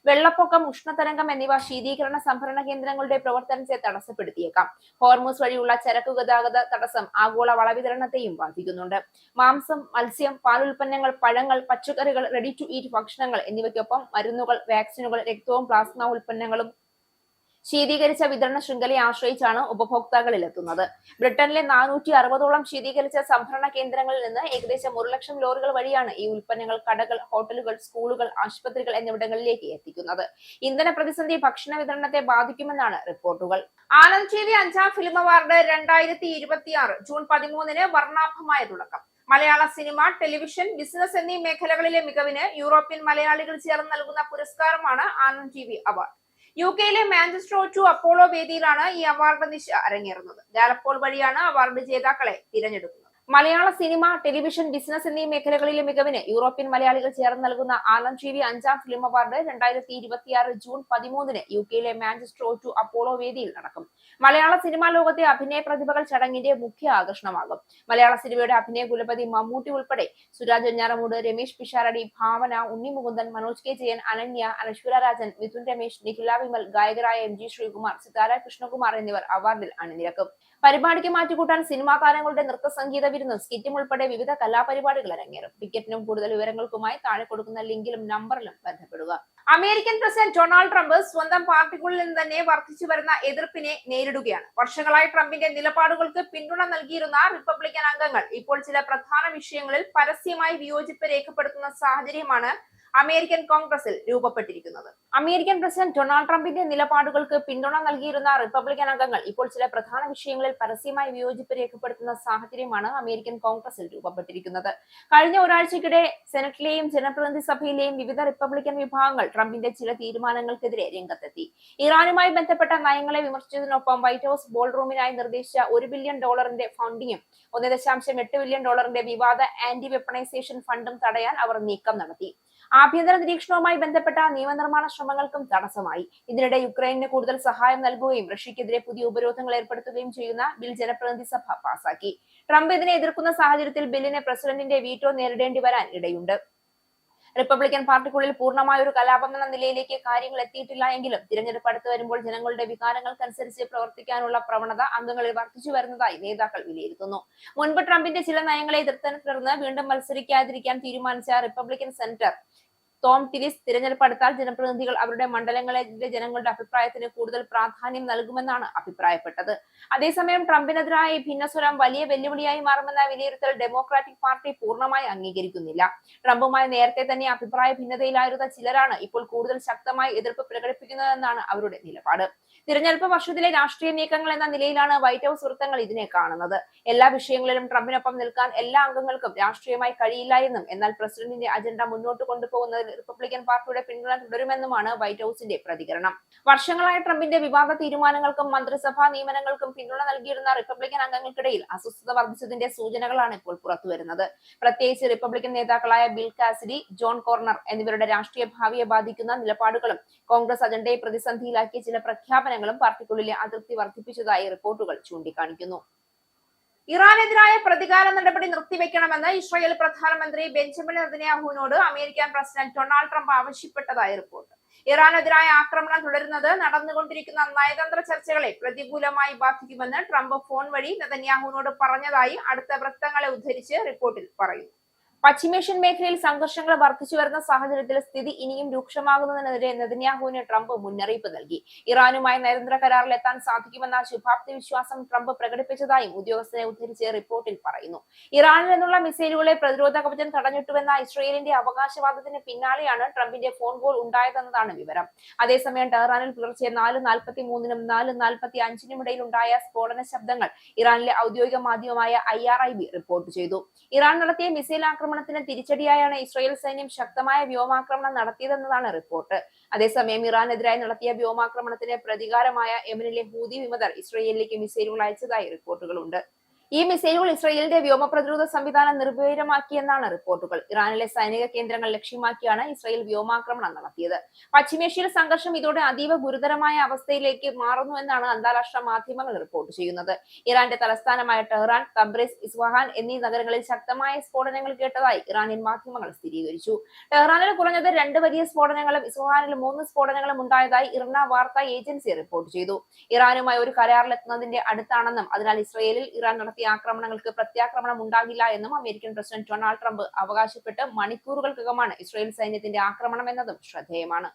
വെള്ളപ്പൊക്കം, ഉഷ്ണതരംഗം എന്നിവ ശീതീകരണ സംഭരണ കേന്ദ്രങ്ങളുടെ പ്രവർത്തനത്തെ തടസ്സപ്പെടുത്തിയേക്കാം. ഹോർമുസ് വഴിയുള്ള ചരക്കു ഗതാഗത തടസ്സം ആഗോള വളവിതരണത്തെയും ബാധിക്കുന്നുണ്ട്. മാംസം, മത്സ്യം, പാലുൽപ്പന്നങ്ങൾ, പഴങ്ങൾ, പച്ചക്കറികൾ, റെഡി ടു ഈറ്റ് ഭക്ഷണങ്ങൾ എന്നിവയ്ക്കൊപ്പം മരുന്നുകൾ, വാക്സിനുകൾ, രക്തവും പ്ലാസ്മ ഉൽപ്പന്നങ്ങളും ശീതീകരിച്ച വിതരണ ശൃംഖലയെ ആശ്രയിച്ചാണ് ഉപഭോക്താക്കളിൽ എത്തുന്നത്. ബ്രിട്ടനിലെ 460ഓളം ശീതീകരിച്ച സംഭരണ കേന്ദ്രങ്ങളിൽ നിന്ന് ഏകദേശം 1 ലക്ഷം ലോറികൾ വഴിയാണ് ഈ ഉൽപ്പന്നങ്ങൾ കടകൾ, ഹോട്ടലുകൾ, സ്കൂളുകൾ, ആശുപത്രികൾ എന്നിവിടങ്ങളിലേക്ക് എത്തിക്കുന്നത്. ഇന്ധന പ്രതിസന്ധി ഭക്ഷണ വിതരണത്തെ ബാധിക്കുമെന്നാണ് റിപ്പോർട്ടുകൾ. ആനന്ദ് TV 5ാം ഫിലിം അവാർഡ് 2026 ജൂൺ 13 വർണ്ണാഭമായ തുടക്കം. മലയാള സിനിമ, ടെലിവിഷൻ, ബിസിനസ് എന്നീ മേഖലകളിലെ മികവിന് യൂറോപ്യൻ മലയാളികൾ ചേർന്ന് നൽകുന്ന പുരസ്കാരമാണ് ആനന്ദ് TV അവാർഡ്. UK-യിലെ മാഞ്ചസ്റ്റർ ടു അപ്പോളോ വേദിയിലാണ് ഈ അവാർഡ് നിശ അരങ്ങേറുന്നത്. ഗാലപ്പോൾ വഴിയാണ് അവാർഡ് ജേതാക്കളെ തിരഞ്ഞെടുക്കുന്നത്. മലയാള സിനിമ, ടെലിവിഷൻ, ബിസിനസ് എന്നീ മേഖലകളിലെ മികവിന് യൂറോപ്യൻ മലയാളികൾ ചേർന്ന് നൽകുന്ന ആനന്ദ് TV 5ാം ഫിലിം അവാർഡ് 2026 ജൂൺ 13 UK-യിലെ മാഞ്ചസ്റ്റർ ടു അപ്പോളോ വേദിയിൽ നടക്കും. മലയാള സിനിമാ ലോകത്തെ അഭിനയ പ്രതിഭകൾ ചടങ്ങിന്റെ മുഖ്യ ആകർഷണമാകും. മലയാള സിനിമയുടെ അഭിനയ കുലപതി മമ്മൂട്ടി ഉൾപ്പെടെ സുരാജ് വെഞ്ഞാറമൂട്, രമേശ് പിഷാരടി, ഭാവന, ഉണ്ണി മുകുന്ദൻ, മനോജ് K. ജയൻ, അനന്യ, അനശ്വര രാജൻ, മിഥുൻ രമേശ്, നിഖില വിമൽ, ഗായകരായ MG ശ്രീകുമാർ, സിതാര കൃഷ്ണകുമാർ എന്നിവർ അവാർഡിൽ അണിനിരക്കും. പരിപാടിക്ക് മാറ്റുകൂട്ടാൻ സിനിമാ താരങ്ങളുടെ നൃത്ത സംഗീത വിരുന്നും സ്കിറ്റും ഉൾപ്പെടെ വിവിധ കലാപരിപാടികൾ അരങ്ങേറും. ടിക്കറ്റിനും കൂടുതൽ വിവരങ്ങൾക്കുമായി താഴെ കൊടുക്കുന്ന ലിങ്കിലും നമ്പറിലും ബന്ധപ്പെടുക. അമേരിക്കൻ പ്രസിഡന്റ് ഡൊണാൾഡ് ട്രംപ് സ്വന്തം പാർട്ടിക്കുള്ളിൽ നിന്ന് തന്നെ വർദ്ധിച്ചു വരുന്ന എതിർപ്പിനെ നേരിടുകയാണ്. വർഷങ്ങളായി ട്രംപിന്റെ നിലപാടുകൾക്ക് പിന്തുണ നൽകിയിരുന്ന റിപ്പബ്ലിക്കൻ അംഗങ്ങൾ ഇപ്പോൾ ചില പ്രധാന വിഷയങ്ങളിൽ പരസ്യമായി വിയോജിപ്പ് രേഖപ്പെടുത്തുന്ന സാഹചര്യമാണ് അമേരിക്കൻ കോൺഗ്രസിൽ രൂപപ്പെട്ടിരിക്കുന്നത്. അമേരിക്കൻ പ്രസിഡന്റ് ഡൊണാൾഡ് ട്രംപിന്റെ നിലപാടുകൾക്ക് പിന്തുണ നൽകിയിരുന്ന റിപ്പബ്ലിക്കൻ അംഗങ്ങൾ ഇപ്പോൾ ചില പ്രധാന വിഷയങ്ങളിൽ പരസ്യമായി വിയോജിപ്പ് രേഖപ്പെടുത്തുന്ന സാഹചര്യമാണ് അമേരിക്കൻ കോൺഗ്രസിൽ രൂപപ്പെട്ടിരിക്കുന്നത്. കഴിഞ്ഞ ഒരാഴ്ചയ്ക്കിടെ സെനറ്റിലെയും ജനപ്രതിനിധി സഭയിലെയും വിവിധ റിപ്പബ്ലിക്കൻ വിഭാഗങ്ങൾ ട്രംപിന്റെ ചില തീരുമാനങ്ങൾക്കെതിരെ രംഗത്തെത്തി. ഇറാനുമായി ബന്ധപ്പെട്ട നയങ്ങളെ വിമർശിച്ചതിനൊപ്പം വൈറ്റ് ഹൌസ് ബോൾ റൂമിനായി നിർദ്ദേശിച്ച $1 ബില്യൺ ഫണ്ടിങ്ങും $1.8 ബില്യൺ വിവാദ ആന്റി വെപ്പണൈസേഷൻ ഫണ്ടും തടയാൻ അവർ നീക്കം നടത്തി. ആഭ്യന്തര നിരീക്ഷണവുമായി ബന്ധപ്പെട്ട നിയമനിർമ്മാണ ശ്രമങ്ങൾക്കും തടസ്സമായി. ഇതിനിടെ യുക്രൈനിന് കൂടുതൽ സഹായം നൽകുകയും റഷ്യക്കെതിരെ പുതിയ ഉപരോധങ്ങൾ ഏർപ്പെടുത്തുകയും ചെയ്യുന്ന ബിൽ ജനപ്രതിനിധി സഭ പാസാക്കി. ട്രംപ് ഇതിനെ എതിർക്കുന്ന സാഹചര്യത്തിൽ ബില്ലിന് പ്രസിഡന്റിന്റെ വീറ്റോ നേരിടേണ്ടി വരാൻ ഇടയുണ്ട്. റിപ്പബ്ലിക്കൻ പാർട്ടിക്കുള്ളിൽ പൂർണ്ണമായ ഒരു കലാപം എന്ന നിലയിലേക്ക് കാര്യങ്ങൾ എത്തിയിട്ടില്ല എങ്കിലും തിരഞ്ഞെടുപ്പ് അടുത്ത് വരുമ്പോൾ ജനങ്ങളുടെ വികാരങ്ങൾക്കനുസരിച്ച് പ്രവർത്തിക്കാനുള്ള പ്രവണത അംഗങ്ങളിൽ വർദ്ധിച്ചു വരുന്നതായി നേതാക്കൾ വിലയിരുത്തുന്നു. മുൻപ് ട്രംപിന്റെ ചില നയങ്ങളെ എതിർത്തതിനെ തുടർന്ന് വീണ്ടും മത്സരിക്കാതിരിക്കാൻ തീരുമാനിച്ച റിപ്പബ്ലിക്കൻ സെനറ്റർ ടോം ടിലിസ് തിരഞ്ഞെടുപ്പ് അടുത്താൽ ജനപ്രതിനിധികൾ അവരുടെ മണ്ഡലങ്ങളിലെ ജനങ്ങളുടെ അഭിപ്രായത്തിന് കൂടുതൽ പ്രാധാന്യം നൽകുമെന്നാണ് അഭിപ്രായപ്പെട്ടത്. അതേസമയം ട്രംപിനെതിരായ ഭിന്നസ്വരം വലിയ വെല്ലുവിളിയായി മാറുമെന്ന വിലയിരുത്തൽ ഡെമോക്രാറ്റിക് പാർട്ടി പൂർണ്ണമായി അംഗീകരിക്കുന്നില്ല. ട്രംപുമായി നേരത്തെ തന്നെ അഭിപ്രായ ഭിന്നതയിലായിരുന്ന ചിലരാണ് ഇപ്പോൾ കൂടുതൽ ശക്തമായി എതിർപ്പ് പ്രകടിപ്പിക്കുന്നതെന്നാണ് അവരുടെ നിലപാട്. തിരഞ്ഞെടുപ്പ് വർഷത്തിലെ രാഷ്ട്രീയ നീക്കങ്ങൾ എന്ന നിലയിലാണ് വൈറ്റ് ഹൌസ് വൃത്തങ്ങൾ ഇതിനെ കാണുന്നത്. എല്ലാ വിഷയങ്ങളിലും ട്രംപിനൊപ്പം നിൽക്കാൻ എല്ലാ അംഗങ്ങൾക്കും രാഷ്ട്രീയമായി കഴിയില്ല എന്നും, എന്നാൽ പ്രസിഡന്റിന്റെ അജണ്ട മുന്നോട്ട് കൊണ്ടുപോകുന്നതിൽ റിപ്പബ്ലിക്കൻ പാർട്ടിയുടെ പിന്തുണ തുടരുമെന്നുമാണ് വൈറ്റ് ഹൌസിന്റെ പ്രതികരണം. വർഷങ്ങളായി ട്രംപിന്റെ വിവാദ തീരുമാനങ്ങൾക്കും മന്ത്രിസഭാ നിയമനങ്ങൾക്കും പിന്തുണ നൽകിയിരുന്ന റിപ്പബ്ലിക്കൻ അംഗങ്ങൾക്കിടയിൽ അസ്വസ്ഥത വർദ്ധിച്ചതിന്റെ സൂചനകളാണ് ഇപ്പോൾ പുറത്തുവരുന്നത്. പ്രത്യേകിച്ച് റിപ്പബ്ലിക്കൻ നേതാക്കളായ ബിൽ കാസിഡി, ജോൺ കോർണർ എന്നിവരുടെ രാഷ്ട്രീയ ഭാവിയെ ബാധിക്കുന്ന നിലപാടുകളും കോൺഗ്രസ് അജണ്ടയെ പ്രതിസന്ധിയിലാക്കിയ ചില പ്രഖ്യാപനങ്ങളും പാർട്ടിക്കുള്ളിലെ അതൃപ്തി വർദ്ധിപ്പിച്ചതായി റിപ്പോർട്ടുകൾ ചൂണ്ടിക്കാണിക്കുന്നു. ഇറാനെതിരായ പ്രതികാര നടപടി നിർത്തിവെക്കണമെന്ന് ഇസ്രായേൽ പ്രധാനമന്ത്രി ബെഞ്ചമിൻ നെതന്യാഹുവിനോട് അമേരിക്കൻ പ്രസിഡന്റ് ഡൊണാൾഡ് ട്രംപ് ആവശ്യപ്പെട്ടതായി റിപ്പോർട്ട്. ഇറാനെതിരായ ആക്രമണം തുടരുന്നത് നടന്നുകൊണ്ടിരിക്കുന്ന നയതന്ത്ര ചർച്ചകളെ പ്രതികൂലമായി ബാധിക്കുമെന്ന് ട്രംപ് ഫോൺ വഴി നെതന്യാഹുവിനോട് പറഞ്ഞതായി അടുത്ത വൃത്തങ്ങളെ ഉദ്ധരിച്ച് റിപ്പോർട്ടിൽ പറയുന്നു. പശ്ചിമേഷ്യൻ മേഖലയിൽ സംഘർഷങ്ങൾ വർദ്ധിച്ചു വരുന്ന സാഹചര്യത്തിൽ സ്ഥിതി ഇനിയും രൂക്ഷമാകുന്നതിനെതിരെ നെതന്യാഹുവിന് ട്രംപ് മുന്നറിയിപ്പ് നൽകി. ഇറാനുമായി നയതന്ത്ര കരാറിൽ എത്താൻ സാധിക്കുമെന്ന ശുഭാപ്തി വിശ്വാസം ട്രംപ് പ്രകടിപ്പിച്ചതായും ഉദ്യോഗസ്ഥരെ ഉദ്ധരിച്ച് റിപ്പോർട്ടിൽ പറയുന്നു. ഇറാനിൽ നിന്നുള്ള മിസൈലുകളെ പ്രതിരോധ കവചം തടഞ്ഞിട്ടുവെന്ന ഇസ്രയേലിന്റെ അവകാശവാദത്തിന് പിന്നാലെയാണ് ട്രംപിന്റെ ഫോൺ കോൾ ഉണ്ടായതെന്നതാണ് വിവരം. അതേസമയം ടെഹ്റാനിൽ പുലർച്ചെ 4:43-നും 4:45-നും ഇടയിൽ ഉണ്ടായ സ്ഫോടന ശബ്ദങ്ങൾ ഇറാനിലെ ഔദ്യോഗിക മാധ്യമമായ IRIB റിപ്പോർട്ട് ചെയ്തു. ഇറാൻ നടത്തിയ മിസൈൽ ആക്രമണത്തിന് തിരിച്ചടിയായാണ് ഇസ്രായേൽ സൈന്യം ശക്തമായ വ്യോമാക്രമണം നടത്തിയതെന്നതാണ് റിപ്പോർട്ട്. അതേസമയം ഇറാനെതിരായി നടത്തിയ വ്യോമാക്രമണത്തിന് പ്രതികാരമായ യമനിലെ ഹൂതി വിമതർ ഇസ്രായേലിലേക്ക് മിസൈലുകൾ അയച്ചതായി റിപ്പോർട്ടുകളുണ്ട്. ഈ മിസൈലുകൾ ഇസ്രായേലിന്റെ വ്യോമ പ്രതിരോധ സംവിധാനം നിർവീര്യമാക്കിയെന്നാണ് റിപ്പോർട്ടുകൾ. ഇറാനിലെ സൈനിക കേന്ദ്രങ്ങൾ ലക്ഷ്യമാക്കിയാണ് ഇസ്രായേൽ വ്യോമാക്രമണം നടത്തിയത്. പശ്ചിമേഷ്യയിൽ സംഘർഷം ഇതോടെ അതീവ ഗുരുതരമായ അവസ്ഥയിലേക്ക് മാറുന്നു എന്നാണ് അന്താരാഷ്ട്ര മാധ്യമങ്ങൾ റിപ്പോർട്ട് ചെയ്യുന്നത്. ഇറാന്റെ തലസ്ഥാനമായ ടെഹ്റാൻ, തബ്രിസ്, ഇസ്ഫഹാൻ എന്നീ നഗരങ്ങളിൽ ശക്തമായ സ്ഫോടനങ്ങൾ കേട്ടതായി ഇറാനിയൻ മാധ്യമങ്ങൾ സ്ഥിരീകരിച്ചു. ടെഹ്റാനിൽ കുറഞ്ഞത് 2 വലിയ സ്ഫോടനങ്ങളും ഇസ്ഫഹാനിൽ 3 സ്ഫോടനങ്ങളും ഉണ്ടായതായി ഇർന വാർത്താ ഏജൻസി റിപ്പോർട്ട് ചെയ്തു. ഇറാനുമായി ഒരു കരാറിലെത്തുന്നതിന്റെ അടുത്താണെന്നും അതിനാൽ ഇസ്രായേലിൽ ഇറാൻ നടത്തിയ ആക്രമണങ്ങൾക്ക് പ്രത്യാക്രമണം ഉണ്ടാകില്ല എന്നും അമേരിക്കൻ പ്രസിഡന്റ് ഡൊണാൾഡ് ട്രംപ് അവകാശപ്പെട്ട് മണിക്കൂറുകൾക്കകമാണ് ഇസ്രായേൽ സൈന്യത്തിന്റെ ആക്രമണം എന്നതും ശ്രദ്ധേയമാണ്.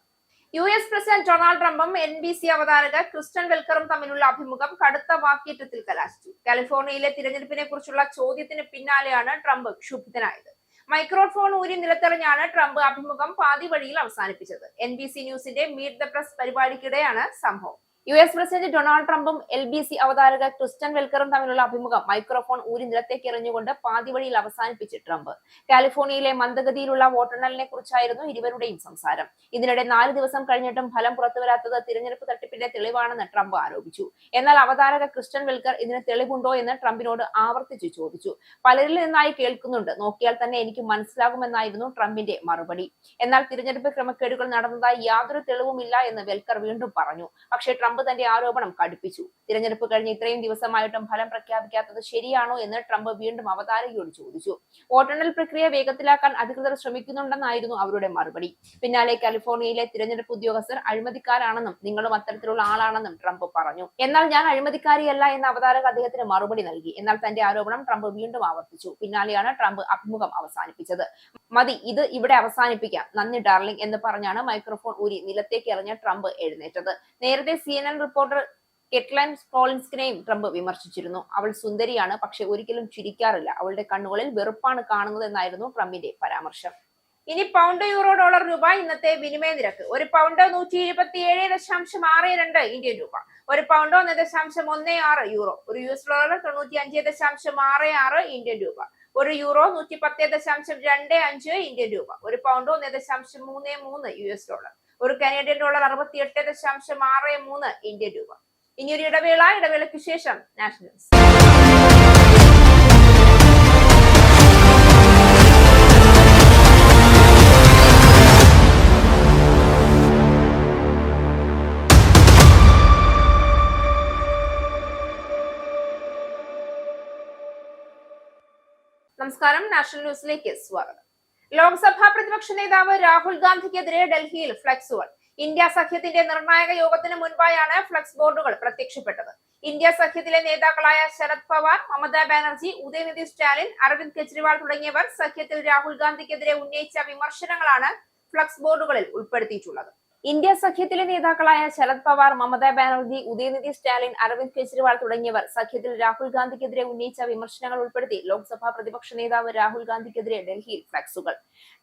US പ്രസിഡന്റ് ഡൊണാൾഡ് ട്രംപും NBC അവതാരക ക്രിസ്റ്റൻ വെൽക്കറും തമ്മിലുള്ള അഭിമുഖം കടുത്ത വാക്കേറ്റത്തിൽ കലാശിച്ചു. കാലിഫോർണിയയിലെ തിരഞ്ഞെടുപ്പിനെ കുറിച്ചുള്ള ചോദ്യത്തിന് പിന്നാലെയാണ് ട്രംപ് ക്ഷുബ്ധനായത്. മൈക്രോഫോൺ ഊരി നിലത്തെറിഞ്ഞാണ് ട്രംപ് അഭിമുഖം പാതി വഴിയിൽ അവസാനിപ്പിച്ചത്. NBC ന്യൂസിന്റെ മീറ്റ് ദ പ്രസ് പരിപാടിക്കിടെയാണ് സംഭവം. US പ്രസിഡന്റ് ഡൊണാൾഡ് ട്രംപും LBC അവതാരക ക്രിസ്റ്റൻ വെൽക്കറും തമ്മിലുള്ള അഭിമുഖം മൈക്രോഫോൺ ഊരി നിലത്തേക്ക് എറിഞ്ഞുകൊണ്ട് പാതി വഴിയിൽ അവസാനിപ്പിച്ച് ട്രംപ്. കാലിഫോർണിയയിലെ മന്ദഗതിയിലുള്ള വോട്ടെണ്ണലിനെ കുറിച്ചായിരുന്നു ഇരുവരുടെയും സംസാരം. ഇതിനിടെ 4 ദിവസം കഴിഞ്ഞിട്ടും ഫലം പുറത്തുവരാത്തത് തിരഞ്ഞെടുപ്പ് തട്ടിപ്പിന്റെ തെളിവാണെന്ന് ട്രംപ് ആരോപിച്ചു. എന്നാൽ അവതാരക ക്രിസ്റ്റൻ വെൽക്കർ ഇതിന് തെളിവുണ്ടോ എന്ന് ട്രംപിനോട് ആവർത്തിച്ചു ചോദിച്ചു. പലരിൽ നിന്നായി കേൾക്കുന്നുണ്ട്, നോക്കിയാൽ തന്നെ എനിക്ക് മനസ്സിലാകുമെന്നായിരുന്നു ട്രംപിന്റെ മറുപടി. എന്നാൽ തിരഞ്ഞെടുപ്പ് ക്രമക്കേടുകൾ നടന്നതായി യാതൊരു തെളിവുമില്ല എന്ന് വെൽക്കർ വീണ്ടും പറഞ്ഞു. പക്ഷേ ട്രംപ് തന്റെ ആരോപണം കടുപ്പിച്ചു. തിരഞ്ഞെടുപ്പ് കഴിഞ്ഞ് ഇത്രയും ദിവസമായിട്ടും ഫലം പ്രഖ്യാപിക്കാത്തത് ശരിയാണോ എന്ന് ട്രംപ് വീണ്ടും അവതാരകയോട് ചോദിച്ചു. വോട്ടെണ്ണൽ പ്രക്രിയ വേഗത്തിലാക്കാൻ അധികൃതർ ശ്രമിക്കുന്നുണ്ടെന്നായിരുന്നു അവരുടെ മറുപടി. പിന്നാലെ കാലിഫോർണിയയിലെ തിരഞ്ഞെടുപ്പ് ഉദ്യോഗസ്ഥർ അഴിമതിക്കാരാണെന്നും നിങ്ങളും അത്തരത്തിലുള്ള ആളാണെന്നും ട്രംപ് പറഞ്ഞു. എന്നാൽ ഞാൻ അഴിമതിക്കാരിയല്ല എന്ന അവതാരക അദ്ദേഹത്തിന് മറുപടി നൽകി. എന്നാൽ തന്റെ ആരോപണം ട്രംപ് വീണ്ടും ആവർത്തിച്ചു. പിന്നാലെയാണ് ട്രംപ് അഭിമുഖം അവസാനിപ്പിച്ചത്. മതി, ഇത് ഇവിടെ അവസാനിപ്പിക്കാം, നന്ദി ഡാർലിംഗ് എന്ന് പറഞ്ഞാണ് മൈക്രോഫോൺ ഊരി നിലത്തേക്ക് എറിഞ്ഞ ട്രംപ് എഴുന്നേറ്റത്. നേരത്തെ CNN റിപ്പോർട്ടർ കെറ്റ്ലൈൻ സ്കോളിൻസ്കിനെയും ട്രംപ് വിമർശിച്ചിരുന്നു. അവൾ സുന്ദരിയാണ്, പക്ഷെ ഒരിക്കലും ചിരിക്കാറില്ല, അവളുടെ കണ്ണുകളിൽ വെറുപ്പാണ് കാണുന്നത് എന്നായിരുന്നു ട്രംപിന്റെ പരാമർശം. ഇനി പൗണ്ട്, യൂറോ, ഡോളർ, രൂപ ഇന്നത്തെ വിനിമയ നിരക്ക്. ഒരു പൗണ്ട് 127.62 ഇന്ത്യൻ രൂപ. ഒരു പൗണ്ട് 1.16 യൂറോ. ഒരു US ഡോളർ 95.66 ഇന്ത്യൻ രൂപ. ഒരു യൂറോ 110.25 ഇന്ത്യൻ രൂപ. ഒരു പൗണ്ട് 1.33 US ഡോളർ. ഒരു കനേഡിയൻ ഡോളർ 68.63 ഇന്ത്യൻ രൂപ. ഇനിയൊരു ഇടവേളയ്ക്ക് ശേഷം നാഷണൽസ്. നമസ്കാരം, നാഷണൽ ന്യൂസിലേക്ക് സ്വാഗതം. ലോക്സഭാ പ്രതിപക്ഷ നേതാവ് രാഹുൽ ഗാന്ധിക്കെതിരെ ഡൽഹിയിൽ ഫ്ലെക്സുകൾ. ഇന്ത്യ സഖ്യത്തിന്റെ നിർണായക യോഗത്തിന് മുൻപായാണ് ഫ്ലെക്സ് ബോർഡുകൾ പ്രത്യക്ഷപ്പെട്ടത്. ഇന്ത്യ സഖ്യത്തിലെ നേതാക്കളായ ശരത് പവാർ, മമതാ ബാനർജി, ഉദയനിധി സ്റ്റാലിൻ, അരവിന്ദ് കെജ്രിവാൾ തുടങ്ങിയവർ സഖ്യത്തിൽ രാഹുൽ ഗാന്ധിക്കെതിരെ ഉന്നയിച്ച വിമർശനങ്ങളാണ് ഫ്ലെക്സ് ബോർഡുകളിൽ ഉൾപ്പെടുത്തിയിട്ടുള്ളത്. ഇന്ത്യ സഖ്യത്തിലെ നേതാക്കളായ ശരത് പവാർ, മമതാ ബാനർജി, ഉദയനിധി സ്റ്റാലിൻ, അരവിന്ദ് കെജ്രിവാൾ തുടങ്ങിയവർ സഖ്യത്തിൽ രാഹുൽ ഗാന്ധിക്കെതിരെ ഉന്നയിച്ച വിമർശനങ്ങൾ ഉൾപ്പെടുത്തി ലോക്സഭാ പ്രതിപക്ഷ നേതാവ് രാഹുൽ ഗാന്ധിക്കെതിരെ ഡൽഹിയിൽ ഫ്ലെക്സുകൾ.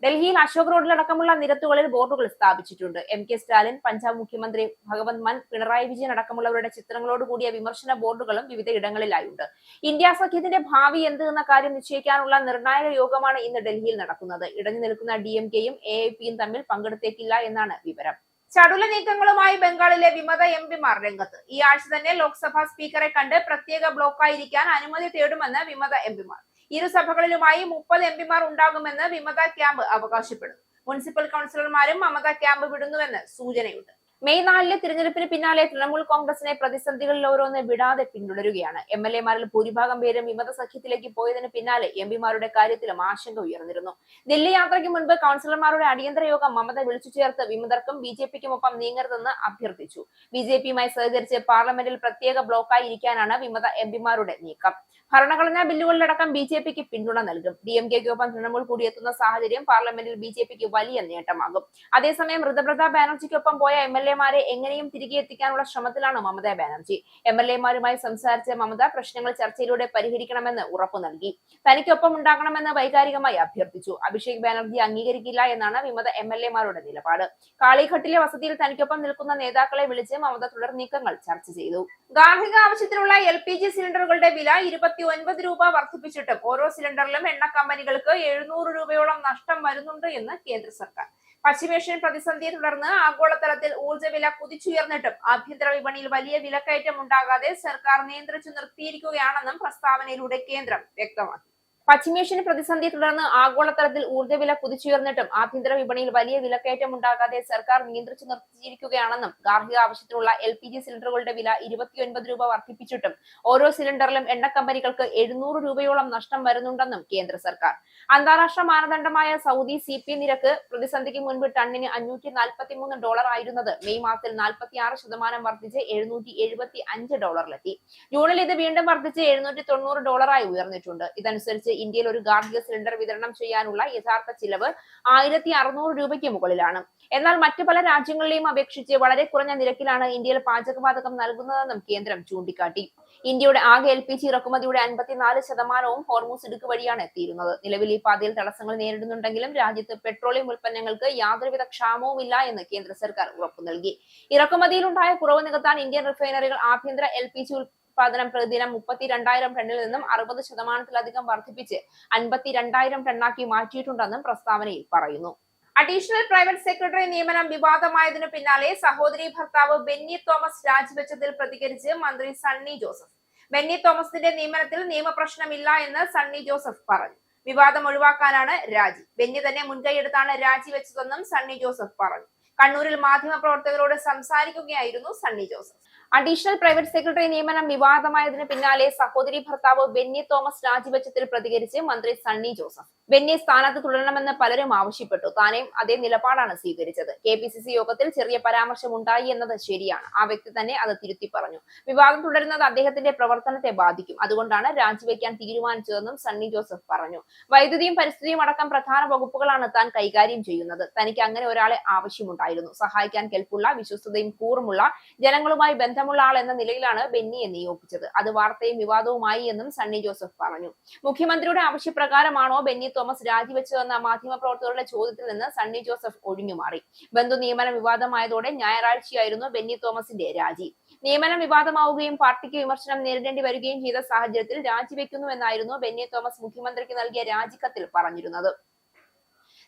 ഡൽഹിയിൽ അശോക് റോഡിലടക്കമുള്ള നിരത്തുകളിൽ ബോർഡുകൾ സ്ഥാപിച്ചിട്ടുണ്ട്. എം.കെ. സ്റ്റാലിൻ, പഞ്ചാബ് മുഖ്യമന്ത്രി ഭഗവന്ത് മാൻ, പിണറായി വിജയൻ അടക്കമുള്ളവരുടെ ചിത്രങ്ങളോട് കൂടിയ വിമർശന ബോർഡുകളും വിവിധ ഇടങ്ങളിലായുണ്ട്. ഇന്ത്യ സഖ്യത്തിന്റെ ഭാവി എന്ത് എന്ന കാര്യം നിശ്ചയിക്കാനുള്ള നിർണായക യോഗമാണ് ഇന്ന് ഡൽഹിയിൽ നടക്കുന്നത്. ഇടഞ്ഞു നിൽക്കുന്ന DMK-യും AIP-യും തമ്മിൽ പങ്കെടുത്തേക്കില്ല എന്നാണ് വിവരം. ചടുല നീക്കങ്ങളുമായി ബംഗാളിലെ വിമത MP-മാർ രംഗത്ത്. ഈ ആഴ്ച തന്നെ ലോക്സഭാ സ്പീക്കറെ കണ്ട് പ്രത്യേക ബ്ലോക്കായിരിക്കാൻ അനുമതി തേടുമെന്ന് വിമത MP-മാർ. ഇരു സഭകളിലുമായി 30 MP-മാർ ഉണ്ടാകുമെന്ന് വിമത ക്യാമ്പ് അവകാശപ്പെടുന്നു. മുനിസിപ്പൽ കൗൺസിലർമാരും മമത ക്യാമ്പ് വിടുന്നുവെന്ന് സൂചനയുണ്ട്. മെയ് 4 തിരഞ്ഞെടുപ്പിന് പിന്നാലെ തൃണമൂൽ കോൺഗ്രസിനെ പ്രതിസന്ധികളിൽ ഓരോന്ന് വിടാതെ പിന്തുടരുകയാണ്. MLA-മാരിൽ ഭൂരിഭാഗം പേരും വിമത സഖ്യത്തിലേക്ക് പോയതിന് പിന്നാലെ MP-മാരുടെ കാര്യത്തിലും ആശങ്ക ഉയർന്നിരുന്നു. ദില്ലി യാത്രയ്ക്ക് മുൻപ് കൗൺസിലർമാരുടെ അടിയന്തര യോഗം മമത വിളിച്ചു ചേർത്ത് വിമതർക്കും BJP-ക്കുമൊപ്പം നീങ്ങരുതെന്ന് അഭ്യർത്ഥിച്ചു. BJP-യുമായി സഹകരിച്ച് പാർലമെന്റിൽ പ്രത്യേക ബ്ലോക്കായി ഇരിക്കാനാണ് വിമത MP-മാരുടെ നീക്കം. ഭരണഘടനാ ബില്ലുകളിലടക്കം BJP-ക്ക് പിന്തുണ നൽകും. DMK-ക്കൊപ്പം തൃണമൂൽ കൂടിയെത്തുന്ന സാഹചര്യം പാർലമെന്റിൽ BJP-ക്ക് വലിയ നേട്ടമാകും. അതേസമയം ഋതുപ്രതാ ബാനർജിക്കൊപ്പം പോയ MLA-മാരെ എങ്ങനെയും തിരികെ എത്തിക്കാനുള്ള ശ്രമത്തിലാണ് മമതാ ബാനർജി. MLA-മാരുമായി സംസാരിച്ച മമത പ്രശ്നങ്ങൾ ചർച്ചയിലൂടെ പരിഹരിക്കണമെന്ന് ഉറപ്പു നൽകി. തനിക്കൊപ്പം ഉണ്ടാകണമെന്ന് വൈകാരികമായി അഭ്യർത്ഥിച്ചു. അഭിഷേക് ബാനർജി അംഗീകരിക്കില്ല എന്നാണ് വിമത MLA-മാരുടെ നിലപാട്. കാളിഘട്ടിലെ വസതിയിൽ തനിക്കൊപ്പം നിൽക്കുന്ന നേതാക്കളെ വിളിച്ച് മമത തുടർ നീക്കങ്ങൾ ചർച്ച ചെയ്തു. ഗാർഹിക ആവശ്യത്തിനുള്ള LPG സിലിണ്ടറുകളുടെ വില 29 രൂപ വർദ്ധിപ്പിച്ചിട്ടും ഓരോ സിലിണ്ടറിലും എണ്ണ കമ്പനികൾക്ക് 700 രൂപയോളം നഷ്ടം വരുന്നുണ്ട് എന്ന് കേന്ദ്ര സർക്കാർ. പശ്ചിമേഷ്യൻ പ്രതിസന്ധിയെ തുടർന്ന് ആഗോളതലത്തിൽ ഊർജ്ജവില കുതിച്ചുയർന്നിട്ടും ആഭ്യന്തര വിപണിയിൽ വലിയ വിലക്കയറ്റം ഉണ്ടാകാതെ സർക്കാർ നിയന്ത്രിച്ചു നിർത്തിയിരിക്കുകയാണെന്നും പ്രസ്താവനയിലൂടെ കേന്ദ്രം വ്യക്തമാക്കി. പശ്ചിമേഷ്യൻ പ്രതിസന്ധിയെ തുടർന്ന് ആഗോളതലത്തിൽ ഊർജ്ജവില കുതിച്ചുയർന്നിട്ടും ആഭ്യന്തര വിപണിയിൽ വലിയ വിലക്കയറ്റം ഉണ്ടാകാതെ സർക്കാർ നിയന്ത്രിച്ചു നിർത്തിയിരിക്കുകയാണെന്നും ഗാർഹിക ആവശ്യത്തിനുള്ള LPG സിലിണ്ടറുകളുടെ വില 29 രൂപ വർദ്ധിപ്പിച്ചിട്ടും ഓരോ സിലിണ്ടറിലും എണ്ണ കമ്പനികൾക്ക് 700 രൂപയോളം നഷ്ടം വരുന്നുണ്ടെന്നും കേന്ദ്ര സർക്കാർ. അന്താരാഷ്ട്ര മാനദണ്ഡമായ സൗദി CP നിരക്ക് പ്രതിസന്ധിക്ക് മുൻപ് ടണ്ണിന് $543 ആയിരുന്നത് മെയ് മാസത്തിൽ 46% വർദ്ധിച്ച് $775 ജൂണിൽ ഇത് വീണ്ടും വർദ്ധിച്ച് $790 ഉയർന്നിട്ടുണ്ട്. ഇതനുസരിച്ച് ഇന്ത്യയിൽ ഒരു ഗാർഹിക സിലിണ്ടർ വിതരണം ചെയ്യാനുള്ള യഥാർത്ഥ ചിലവ് 1600 രൂപയ്ക്ക് മുകളിലാണ്. എന്നാൽ മറ്റു പല രാജ്യങ്ങളിലെയും അപേക്ഷിച്ച് വളരെ കുറഞ്ഞ നിരക്കിലാണ് ഇന്ത്യയിൽ പാചകവാതകം നൽകുന്നതെന്നും കേന്ദ്രം ചൂണ്ടിക്കാട്ടി. ഇന്ത്യയുടെ ആകെ LPG ഇറക്കുമതിയുടെ 54% ഹോർമൂസ് ഇടുക്ക് വഴിയാണ് എത്തിയിരുന്നത്. നിലവിൽ ഈ പാതയിൽ തടസ്സങ്ങൾ നേരിടുന്നുണ്ടെങ്കിലും രാജ്യത്ത് പെട്രോളിയം ഉൽപ്പന്നങ്ങൾക്ക് യാതൊരുവിധ ക്ഷാമവുമില്ല എന്ന് കേന്ദ്ര സർക്കാർ ഉറപ്പു നൽകി. ഇറക്കുമതിയിലുണ്ടായ കുറവ് നികത്താൻ ഇന്ത്യൻ റിഫൈനറികൾ ആഭ്യന്തര LPG ഉത്പാദനം പ്രതിദിനം 32,000 ടണ്ണിൽ നിന്നും 60%-ലധികം വർദ്ധിപ്പിച്ച് 52,000 ടണ്ണാക്കി മാറ്റിയിട്ടുണ്ടെന്നും പ്രസ്താവനയിൽ പറയുന്നു. അഡീഷണൽ പ്രൈവറ്റ് സെക്രട്ടറി നിയമനം വിവാദമായതിനു പിന്നാലെ സഹോദരി ഭർത്താവ് ബെന്നി തോമസ് രാജിവെച്ചതിൽ പ്രതികരിച്ച് മന്ത്രി സണ്ണി ജോസഫ്. ബെന്നി തോമസിന്റെ നിയമനത്തിൽ നിയമപ്രശ്നമില്ല എന്ന് സണ്ണി ജോസഫ് പറഞ്ഞു. വിവാദം ഒഴിവാക്കാനാണ് രാജി. ബെന്നി തന്നെ മുൻകൈയെടുത്താണ് രാജിവെച്ചതെന്നും സണ്ണി ജോസഫ് പറഞ്ഞു. കണ്ണൂരിൽ മാധ്യമപ്രവർത്തകരോട് സംസാരിക്കുകയായിരുന്നു Sunny Joseph. Additional private secretary നിയമനം വിവാദമായതിനു പിന്നാലെ സഹോദരി ഭർത്താവ് ബെന്നി തോമസ് രാജിവെച്ചതിൽ പ്രതികരിച്ച് മന്ത്രി സണ്ണി ജോസഫ്. ബെന്നി സ്ഥാനത്ത് തുടരണമെന്ന് പലരും ആവശ്യപ്പെട്ടു. താനെയും അതേ നിലപാടാണ് സ്വീകരിച്ചത്. KPCC യോഗത്തിൽ ചെറിയ പരാമർശം ഉണ്ടായി എന്നത് ശരിയാണ്. ആ വ്യക്തി തന്നെ അത് തിരുത്തി പറഞ്ഞു. വിവാദം തുടരുന്നത് അദ്ദേഹത്തിന്റെ പ്രവർത്തനത്തെ ബാധിക്കും. അതുകൊണ്ടാണ് രാജിവെക്കാൻ തീരുമാനിച്ചതെന്നും സണ്ണി ജോസഫ് പറഞ്ഞു. വൈദ്യുതിയും പരിസ്ഥിതിയും അടക്കം പ്രധാന വകുപ്പുകളാണ് താൻ കൈകാര്യം ചെയ്യുന്നത്. തനിക്ക് അങ്ങനെ ഒരാളെ ആവശ്യമുണ്ടായിരുന്നു. സഹായിക്കാൻ കെൽപ്പുള്ള, വിശ്വസ്തയും കൂറുമുള്ള, ജനങ്ങളുമായി ബന്ധമുള്ള ആൾ എന്ന നിലയിലാണ് ബെന്നിയെ നിയോഗിച്ചത്. അത് വാർത്തയും വിവാദവുമായി എന്നും സണ്ണി ജോസഫ് പറഞ്ഞു. മുഖ്യമന്ത്രിയുടെ ആവശ്യപ്രകാരമാണോ ബെന്നി തോമസ് രാജിവെച്ചതെന്ന മാധ്യമപ്രവർത്തകരുടെ ചോദ്യത്തിൽ നിന്ന് സണ്ണി ജോസഫ് ഒഴിഞ്ഞുമാറി. ബന്ധു നിയമന വിവാദമായതോടെ ഞായറാഴ്ചയായിരുന്നു ബെന്നി തോമസിന്റെ രാജി. നിയമനം വിവാദമാവുകയും പാർട്ടിക്ക് വിമർശനം നേരിടേണ്ടി വരികയും ചെയ്ത സാഹചര്യത്തിൽ രാജിവെക്കുന്നുവെന്നായിരുന്നു ബെന്നി തോമസ് മുഖ്യമന്ത്രിക്ക് നൽകിയ രാജിക്കത്തിൽ പറഞ്ഞിരുന്നത്.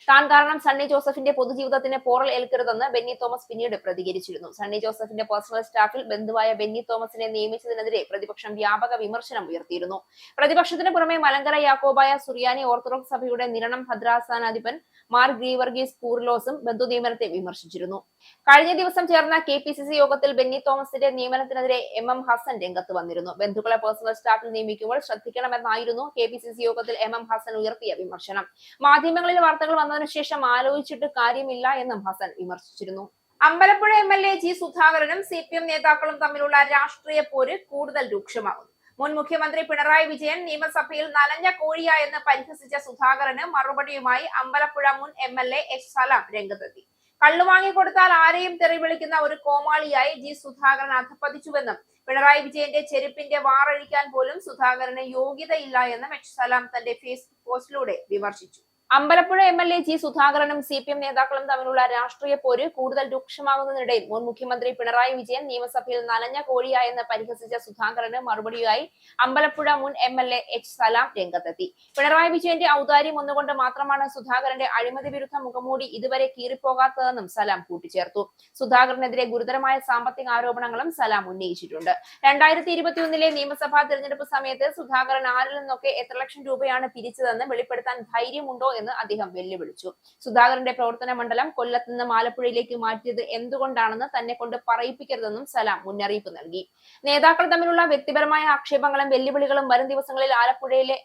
താൻ കാരണം സണ്ണി ജോസഫിന്റെ പൊതുജീവിതത്തിന് പോറൽ ഏൽക്കരുതെന്ന് ബെന്നി തോമസ് പിന്നീട് പ്രതികരിച്ചിരുന്നു. സണ്ണി ജോസഫിന്റെ പേഴ്സണൽ സ്റ്റാഫിൽ ബന്ധുവായ ബെന്നി തോമസിനെ നിയമിച്ചതിനെതിരെ പ്രതിപക്ഷം വ്യാപക വിമർശനം ഉയർത്തിയിരുന്നു. പ്രതിപക്ഷത്തിന് പുറമെ മലങ്കര യാക്കോബായ സുറിയാനി ഓർത്തഡോക്സ് സഭയുടെ നിരണം ഭദ്രാസനാധിപൻ മാർ ഗ്രീവർഗീസ് കൂർലോസും ബന്ധുനിയമനത്തെ വിമർശിച്ചിരുന്നു. കഴിഞ്ഞ ദിവസം ചേർന്ന KPCC യോഗത്തിൽ ബെന്നി തോമസിന്റെ നിയമനത്തിനെതിരെ MM ഹസൻ രംഗത്ത് വന്നിരുന്നു. ബന്ധുക്കളെ പേഴ്സണൽ സ്റ്റാഫിൽ നിയമിക്കുമ്പോൾ ശ്രദ്ധിക്കണമെന്നായിരുന്നു KPCC യോഗത്തിൽ MM ഹസൻ ഉയർത്തിയ വിമർശനം. മാധ്യമങ്ങളിൽ വാർത്തകൾ വന്നതിനു ശേഷം ആലോചിച്ചിട്ട് കാര്യമില്ല എന്നും ഹസൻ വിമർശിച്ചിരുന്നു. അമ്പലപ്പുഴ MLA G സുധാകരനും CPM നേതാക്കളും തമ്മിലുള്ള രാഷ്ട്രീയ പോര് കൂടുതൽ രൂക്ഷമാകുന്നു. മുൻ മുഖ്യമന്ത്രി പിണറായി വിജയൻ നിയമസഭയിൽ നനഞ്ഞ കോഴിയായെന്ന് പരിഹസിച്ച സുധാകരന് മറുപടിയുമായി അമ്പലപ്പുഴ മുൻ MLA H സലാം രംഗത്തെത്തി. കള്ളുവാങ്ങി കൊടുത്താൽ ആരെയും തെറി വിളിക്കുന്ന ഒരു കോമാളിയായി G സുധാകരൻ അധപ്പതിച്ചുവെന്നും പിണറായി വിജയന്റെ ചെരുപ്പിന്റെ വാറഴിക്കാൻ പോലും സുധാകരന് യോഗ്യതയില്ല എന്നും H സലാം തന്റെ ഫേസ്ബുക്ക് പോസ്റ്റിലൂടെ വിമർശിച്ചു. അമ്പലപ്പുഴ MLA G സുധാകരനും CPM നേതാക്കളും തമ്മിലുള്ള രാഷ്ട്രീയ പോര് കൂടുതൽ രൂക്ഷമാകുന്നതിനിടയിൽ മുൻ മുഖ്യമന്ത്രി പിണറായി വിജയൻ നിയമസഭയിൽ നനഞ്ഞ കോഴിയായെന്ന് പരിഹസിച്ച സുധാകരന് മറുപടിയായി അമ്പലപ്പുഴ മുൻ MLA H സലാം രംഗത്തെത്തി. പിണറായി വിജയന്റെ ഔദാര്യം ഒന്നുകൊണ്ട് മാത്രമാണ് സുധാകരന്റെ അഴിമതി വിരുദ്ധ മുഖംമൂടി ഇതുവരെ കീറിപ്പോകാത്തതെന്നും സലാം കൂട്ടിച്ചേർത്തു. സുധാകരനെതിരെ ഗുരുതരമായ സാമ്പത്തിക ആരോപണങ്ങളും സലാം ഉന്നയിച്ചിട്ടുണ്ട്. 2021 നിയമസഭാ തെരഞ്ഞെടുപ്പ് സമയത്ത് സുധാകരൻ ആരിൽ നിന്നൊക്കെ എത്ര ലക്ഷം രൂപയാണ് പിരിച്ചതെന്ന് വെളിപ്പെടുത്താൻ ധൈര്യമുണ്ടോ എന്ന് അദ്ദേഹം വെല്ലുവിളിച്ചു. സുധാകരന്റെ പ്രവർത്തന മണ്ഡലം കൊല്ലത്ത് നിന്ന് ആലപ്പുഴയിലേക്ക് മാറ്റിയത് എന്തുകൊണ്ടാണെന്ന് തന്നെ കൊണ്ട് പറയിപ്പിക്കരുതെന്നും സലാം മുന്നറിയിപ്പ് നൽകി. നേതാക്കൾ തമ്മിലുള്ള വ്യക്തിപരമായ ആക്ഷേപങ്ങളും വെല്ലുവിളികളും വരും ദിവസങ്ങളിൽ ആലപ്പുഴയിലെ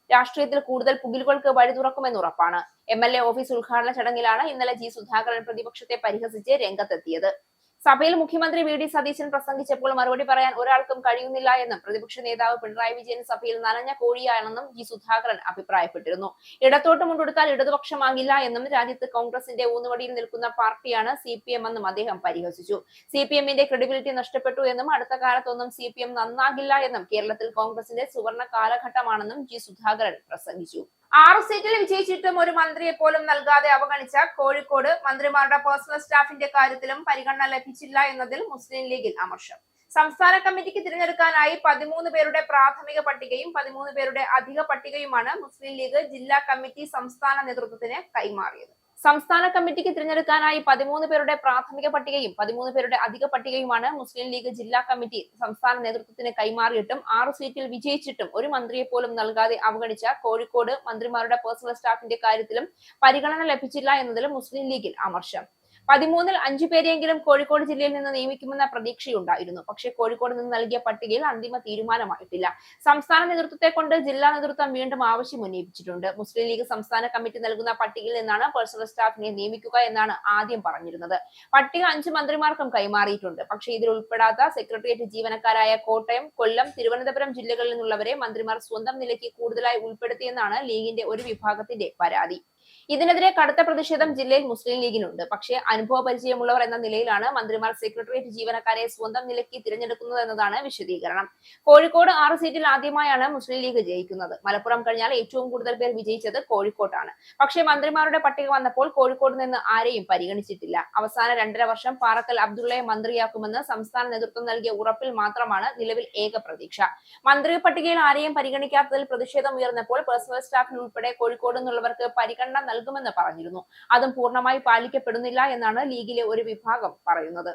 രാഷ്ട്രീയത്തിൽ കൂടുതൽ പുകിലുകൾക്ക് വഴി തുറക്കുമെന്ന് ഉറപ്പാണ്. MLA ഓഫീസ് ഉദ്ഘാടന ചടങ്ങിലാണ് ഇന്നലെ G സുധാകരൻ പ്രതിപക്ഷത്തെ പരിഹസിച്ച് രംഗത്തെത്തിയത്. സഭയിൽ മുഖ്യമന്ത്രി VD സതീശൻ പ്രസംഗിച്ചപ്പോൾ മറുപടി പറയാൻ ഒരാൾക്കും കഴിയുന്നില്ല എന്നും പ്രതിപക്ഷ നേതാവ് പിണറായി വിജയൻ സഭയിൽ നനഞ്ഞ കോഴിയാണെന്നും G സുധാകരൻ അഭിപ്രായപ്പെട്ടിരുന്നു. ഇടത്തോട്ട് മുണ്ടെടുത്താൽ ഇടതുപക്ഷമാകില്ല എന്നും രാജ്യത്ത് കോൺഗ്രസിന്റെ ഊന്നുവടിയിൽ നിൽക്കുന്ന പാർട്ടിയാണ് CPM എന്നും അദ്ദേഹം പരിഹസിച്ചു. CPMന്റെ ക്രെഡിബിലിറ്റി നഷ്ടപ്പെട്ടു എന്നും അടുത്ത കാലത്തൊന്നും CPM നന്നാകില്ല എന്നും കേരളത്തിൽ കോൺഗ്രസിന്റെ സുവർണ കാലഘട്ടമാണെന്നും G സുധാകരൻ പ്രസംഗിച്ചു. 6 സീറ്റിൽ വിജയിച്ചിട്ടും ഒരു മന്ത്രിയെ പോലും നൽകാതെ അവഗണിച്ച കോഴിക്കോട് മന്ത്രിമാരുടെ പേഴ്സണൽ സ്റ്റാഫിന്റെ കാര്യത്തിലും പരിഗണന ലഭിച്ചില്ല എന്നതിൽ മുസ്ലിം ലീഗിൽ അമർഷം. സംസ്ഥാന കമ്മിറ്റിക്ക് തിരഞ്ഞെടുക്കാനായി 13 പേരുടെ പ്രാഥമിക പട്ടികയും 13 പേരുടെ അധിക പട്ടികയുമാണ് മുസ്ലിം ലീഗ് ജില്ലാ കമ്മിറ്റി സംസ്ഥാന നേതൃത്വത്തിന് കൈമാറിയത്. സംസ്ഥാന കമ്മിറ്റിക്ക് തിരഞ്ഞെടുക്കാനായി 13 പേരുടെ പ്രാഥമിക പട്ടികയും 13 പേരുടെ അധിക പട്ടികയുമാണ് മുസ്ലിം ലീഗ് ജില്ലാ കമ്മിറ്റി സംസ്ഥാന നേതൃത്വത്തിന് കൈമാറിയിട്ടും 6 സീറ്റിൽ വിജയിച്ചിട്ടും ഒരു മന്ത്രിയെ പോലും നൽകാതെ അവഗണിച്ച കോഴിക്കോട് മന്ത്രിമാരുടെ പേഴ്സണൽ സ്റ്റാഫിന്റെ കാര്യത്തിലും പരിഗണന ലഭിച്ചില്ല എന്നതിലും മുസ്ലിം ലീഗിൽ അമർഷം. 13-ൽ 5 പേരെയെങ്കിലും കോഴിക്കോട് ജില്ലയിൽ നിന്ന് നിയമിക്കുമെന്ന പ്രതീക്ഷയുണ്ടായിരുന്നു. പക്ഷേ കോഴിക്കോട് നിന്ന് നൽകിയ പട്ടികയിൽ അന്തിമ തീരുമാനമായിട്ടില്ല. സംസ്ഥാന നേതൃത്വത്തെ കൊണ്ട് ജില്ലാ നേതൃത്വം വീണ്ടും ആവശ്യം ഉന്നയിച്ചിട്ടുണ്ട്. മുസ്ലിം ലീഗ് സംസ്ഥാന കമ്മിറ്റി നൽകുന്ന പട്ടികയിൽ നിന്നാണ് പേഴ്സണൽ സ്റ്റാഫിനെ നിയമിക്കുക എന്നാണ് ആദ്യം പറഞ്ഞിരുന്നത്. പട്ടിക 5 മന്ത്രിമാർക്കും കൈമാറിയിട്ടുണ്ട്. പക്ഷേ ഇതിൽ ഉൾപ്പെടാത്ത സെക്രട്ടേറിയറ്റ് ജീവനക്കാരായ കോട്ടയം, കൊല്ലം, തിരുവനന്തപുരം ജില്ലകളിൽ നിന്നുള്ളവരെ മന്ത്രിമാർ സ്വന്തം നിലയ്ക്ക് കൂടുതലായി ഉൾപ്പെടുത്തിയെന്നാണ് ലീഗിന്റെ ഒരു വിഭാഗത്തിന്റെ പരാതി. ഇതിനെതിരെ കടുത്ത പ്രതിഷേധം ജില്ലയിൽ മുസ്ലിം ലീഗിനുണ്ട്. പക്ഷേ അനുഭവ പരിചയമുള്ളവർ എന്ന നിലയിലാണ് മന്ത്രിമാർ സെക്രട്ടേറിയറ്റ് ജീവനക്കാരെ സ്വന്തം നിലയ്ക്ക് തിരഞ്ഞെടുക്കുന്നത് എന്നതാണ് വിശദീകരണം. കോഴിക്കോട് 6 സീറ്റിൽ ആദ്യമായാണ് മുസ്ലിം ലീഗ് ജയിക്കുന്നത്. മലപ്പുറം കഴിഞ്ഞാൽ ഏറ്റവും കൂടുതൽ പേർ വിജയിച്ചത് കോഴിക്കോട്ടാണ്. പക്ഷേ മന്ത്രിമാരുടെ പട്ടിക വന്നപ്പോൾ കോഴിക്കോട് നിന്ന് ആരെയും പരിഗണിച്ചിട്ടില്ല. അവസാന 2.5 വർഷം പാറക്കൽ അബ്ദുള്ളയെ മന്ത്രിയാക്കുമെന്ന് സംസ്ഥാന നേതൃത്വം നൽകിയ ഉറപ്പിൽ മാത്രമാണ് നിലവിൽ ഏക പ്രതീക്ഷ. മന്ത്രി പട്ടികയിൽ ആരെയും പരിഗണിക്കാത്തതിൽ പ്രതിഷേധം ഉയർന്നപ്പോൾ പേഴ്സണൽ സ്റ്റാഫിൽ ഉൾപ്പെടെ കോഴിക്കോട് നിന്നുള്ളവർക്ക് പരിഗണന നൽകുമെന്ന് പറഞ്ഞിരുന്നു. അതും പൂർണ്ണമായി പാലിക്കപ്പെടുന്നില്ല എന്നാണ് ലീഗിലെ ഒരു വിഭാഗം പറയുന്നത്.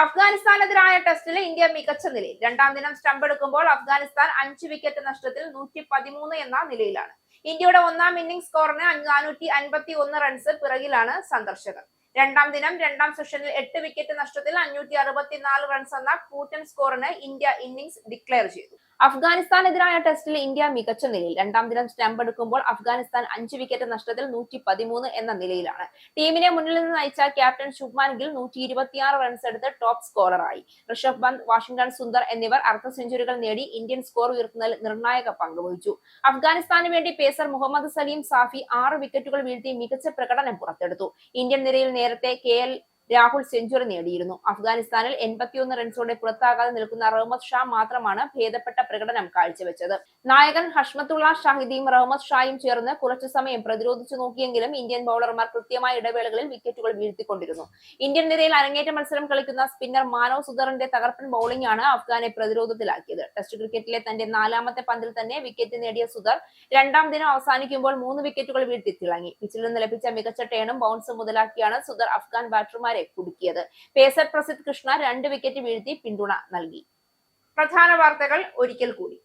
അഫ്ഗാനിസ്ഥാനെതിരായ ടെസ്റ്റിൽ ഇന്ത്യ മികച്ച നിലയിൽ. 2ാം ദിനം സ്റ്റംപ് എടുക്കുമ്പോൾ അഫ്ഗാനിസ്ഥാൻ 5 വിക്കറ്റ് നഷ്ടത്തിൽ 113 എന്ന നിലയിലാണ്. ഇന്ത്യയുടെ 1ാം ഇന്നിംഗ്സ് സ്കോറിന് 451 റൺസ് പിറകിലാണ് സന്ദർശകർ. 2ാം ദിനം 2ാം സെഷനിൽ 8 വിക്കറ്റ് നഷ്ടത്തിൽ 564 റൺസ് എന്ന കൂറ്റൻ സ്കോറിന് ഇന്ത്യ ഇന്നിംഗ്സ് ഡിക്ലെയർ ചെയ്തു. അഫ്ഗാനിസ്ഥാനെതിരായ ടെസ്റ്റിൽ ഇന്ത്യ മികച്ച നിലയിൽ. 2ാം ദിനം സ്റ്റംപ് എടുക്കുമ്പോൾ അഫ്ഗാനിസ്ഥാൻ 5 വിക്കറ്റ് നഷ്ടത്തിൽ 113 എന്ന നിലയിലാണ്. ടീമിനെ മുന്നിൽ നിന്ന് നയിച്ച ക്യാപ്റ്റൻ ശുഭ്മാൻ ഗിൽ 126 റൺസ് എടുത്ത് ടോപ്പ് സ്കോററായി. ഋഷഭ് പന്ത്, വാഷിംഗ്ടൺ സുന്ദർ എന്നിവർ അർദ്ധ സെഞ്ചുറികൾ നേടി ഇന്ത്യൻ സ്കോർ ഉയർത്തുന്നതിൽ നിർണായക പങ്കുവഹിച്ചു. അഫ്ഗാനിസ്ഥാന് വേണ്ടി പേസർ മുഹമ്മദ് സലീം സാഫി 6 വിക്കറ്റുകൾ വീഴ്ത്തി മികച്ച പ്രകടനം പുറത്തെടുത്തു. ഇന്ത്യൻ നിരയിൽ നേരത്തെ KL രാഹുൽ സെഞ്ചുറി നേടിയിരുന്നു. അഫ്ഗാനിസ്ഥാനിൽ 81 റൺസോടെ പുറത്താകാതെ നിൽക്കുന്ന റഹ്മത്ത് ഷാ മാത്രമാണ് ഭേദപ്പെട്ട പ്രകടനം കാഴ്ചവെച്ചത്. നായകൻ ഹഷ്മത്തുള്ള ഷാഹിദിയും റഹ്മത്ത് ഷായും ചേർന്ന് കുറച്ചു സമയം പ്രതിരോധിച്ചു നോക്കിയെങ്കിലും ഇന്ത്യൻ ബൌളർമാർ കൃത്യമായ ഇടവേളകളിൽ വിക്കറ്റുകൾ വീഴ്ത്തിക്കൊണ്ടിരുന്നു. ഇന്ത്യൻ നിരയിൽ അരങ്ങേറ്റ മത്സരം കളിക്കുന്ന സ്പിന്നർ മാനവ് സുന്ദറിന്റെ തകർപ്പൻ ബൌളിംഗ് ആണ് അഫ്ഗാനെ പ്രതിരോധത്തിലാക്കിയത്. ടെസ്റ്റ് ക്രിക്കറ്റിലെ തന്റെ 4ാമത്തെ പന്തിൽ തന്നെ വിക്കറ്റ് നേടിയ സുന്ദർ രണ്ടാം ദിനം അവസാനിക്കുമ്പോൾ 3 വിക്കറ്റുകൾ വീഴ്ത്തി തിളങ്ങി. പിച്ചിൽ നിന്ന് ലഭിച്ച മികച്ച ടേണും ബൗൺസും മുതലാക്കിയാണ് സുന്ദർ അഫ്ഗാൻ ബാറ്റർമാരെ കുടുക്കിയത്. പേസർ പ്രസിദ്ധ് കൃഷ്ണ 2 വിക്കറ്റ് വീഴ്ത്തി പിന്തുണ നൽകി. പ്രധാന വാർത്തകൾ ഒരിക്കൽ കൂടി.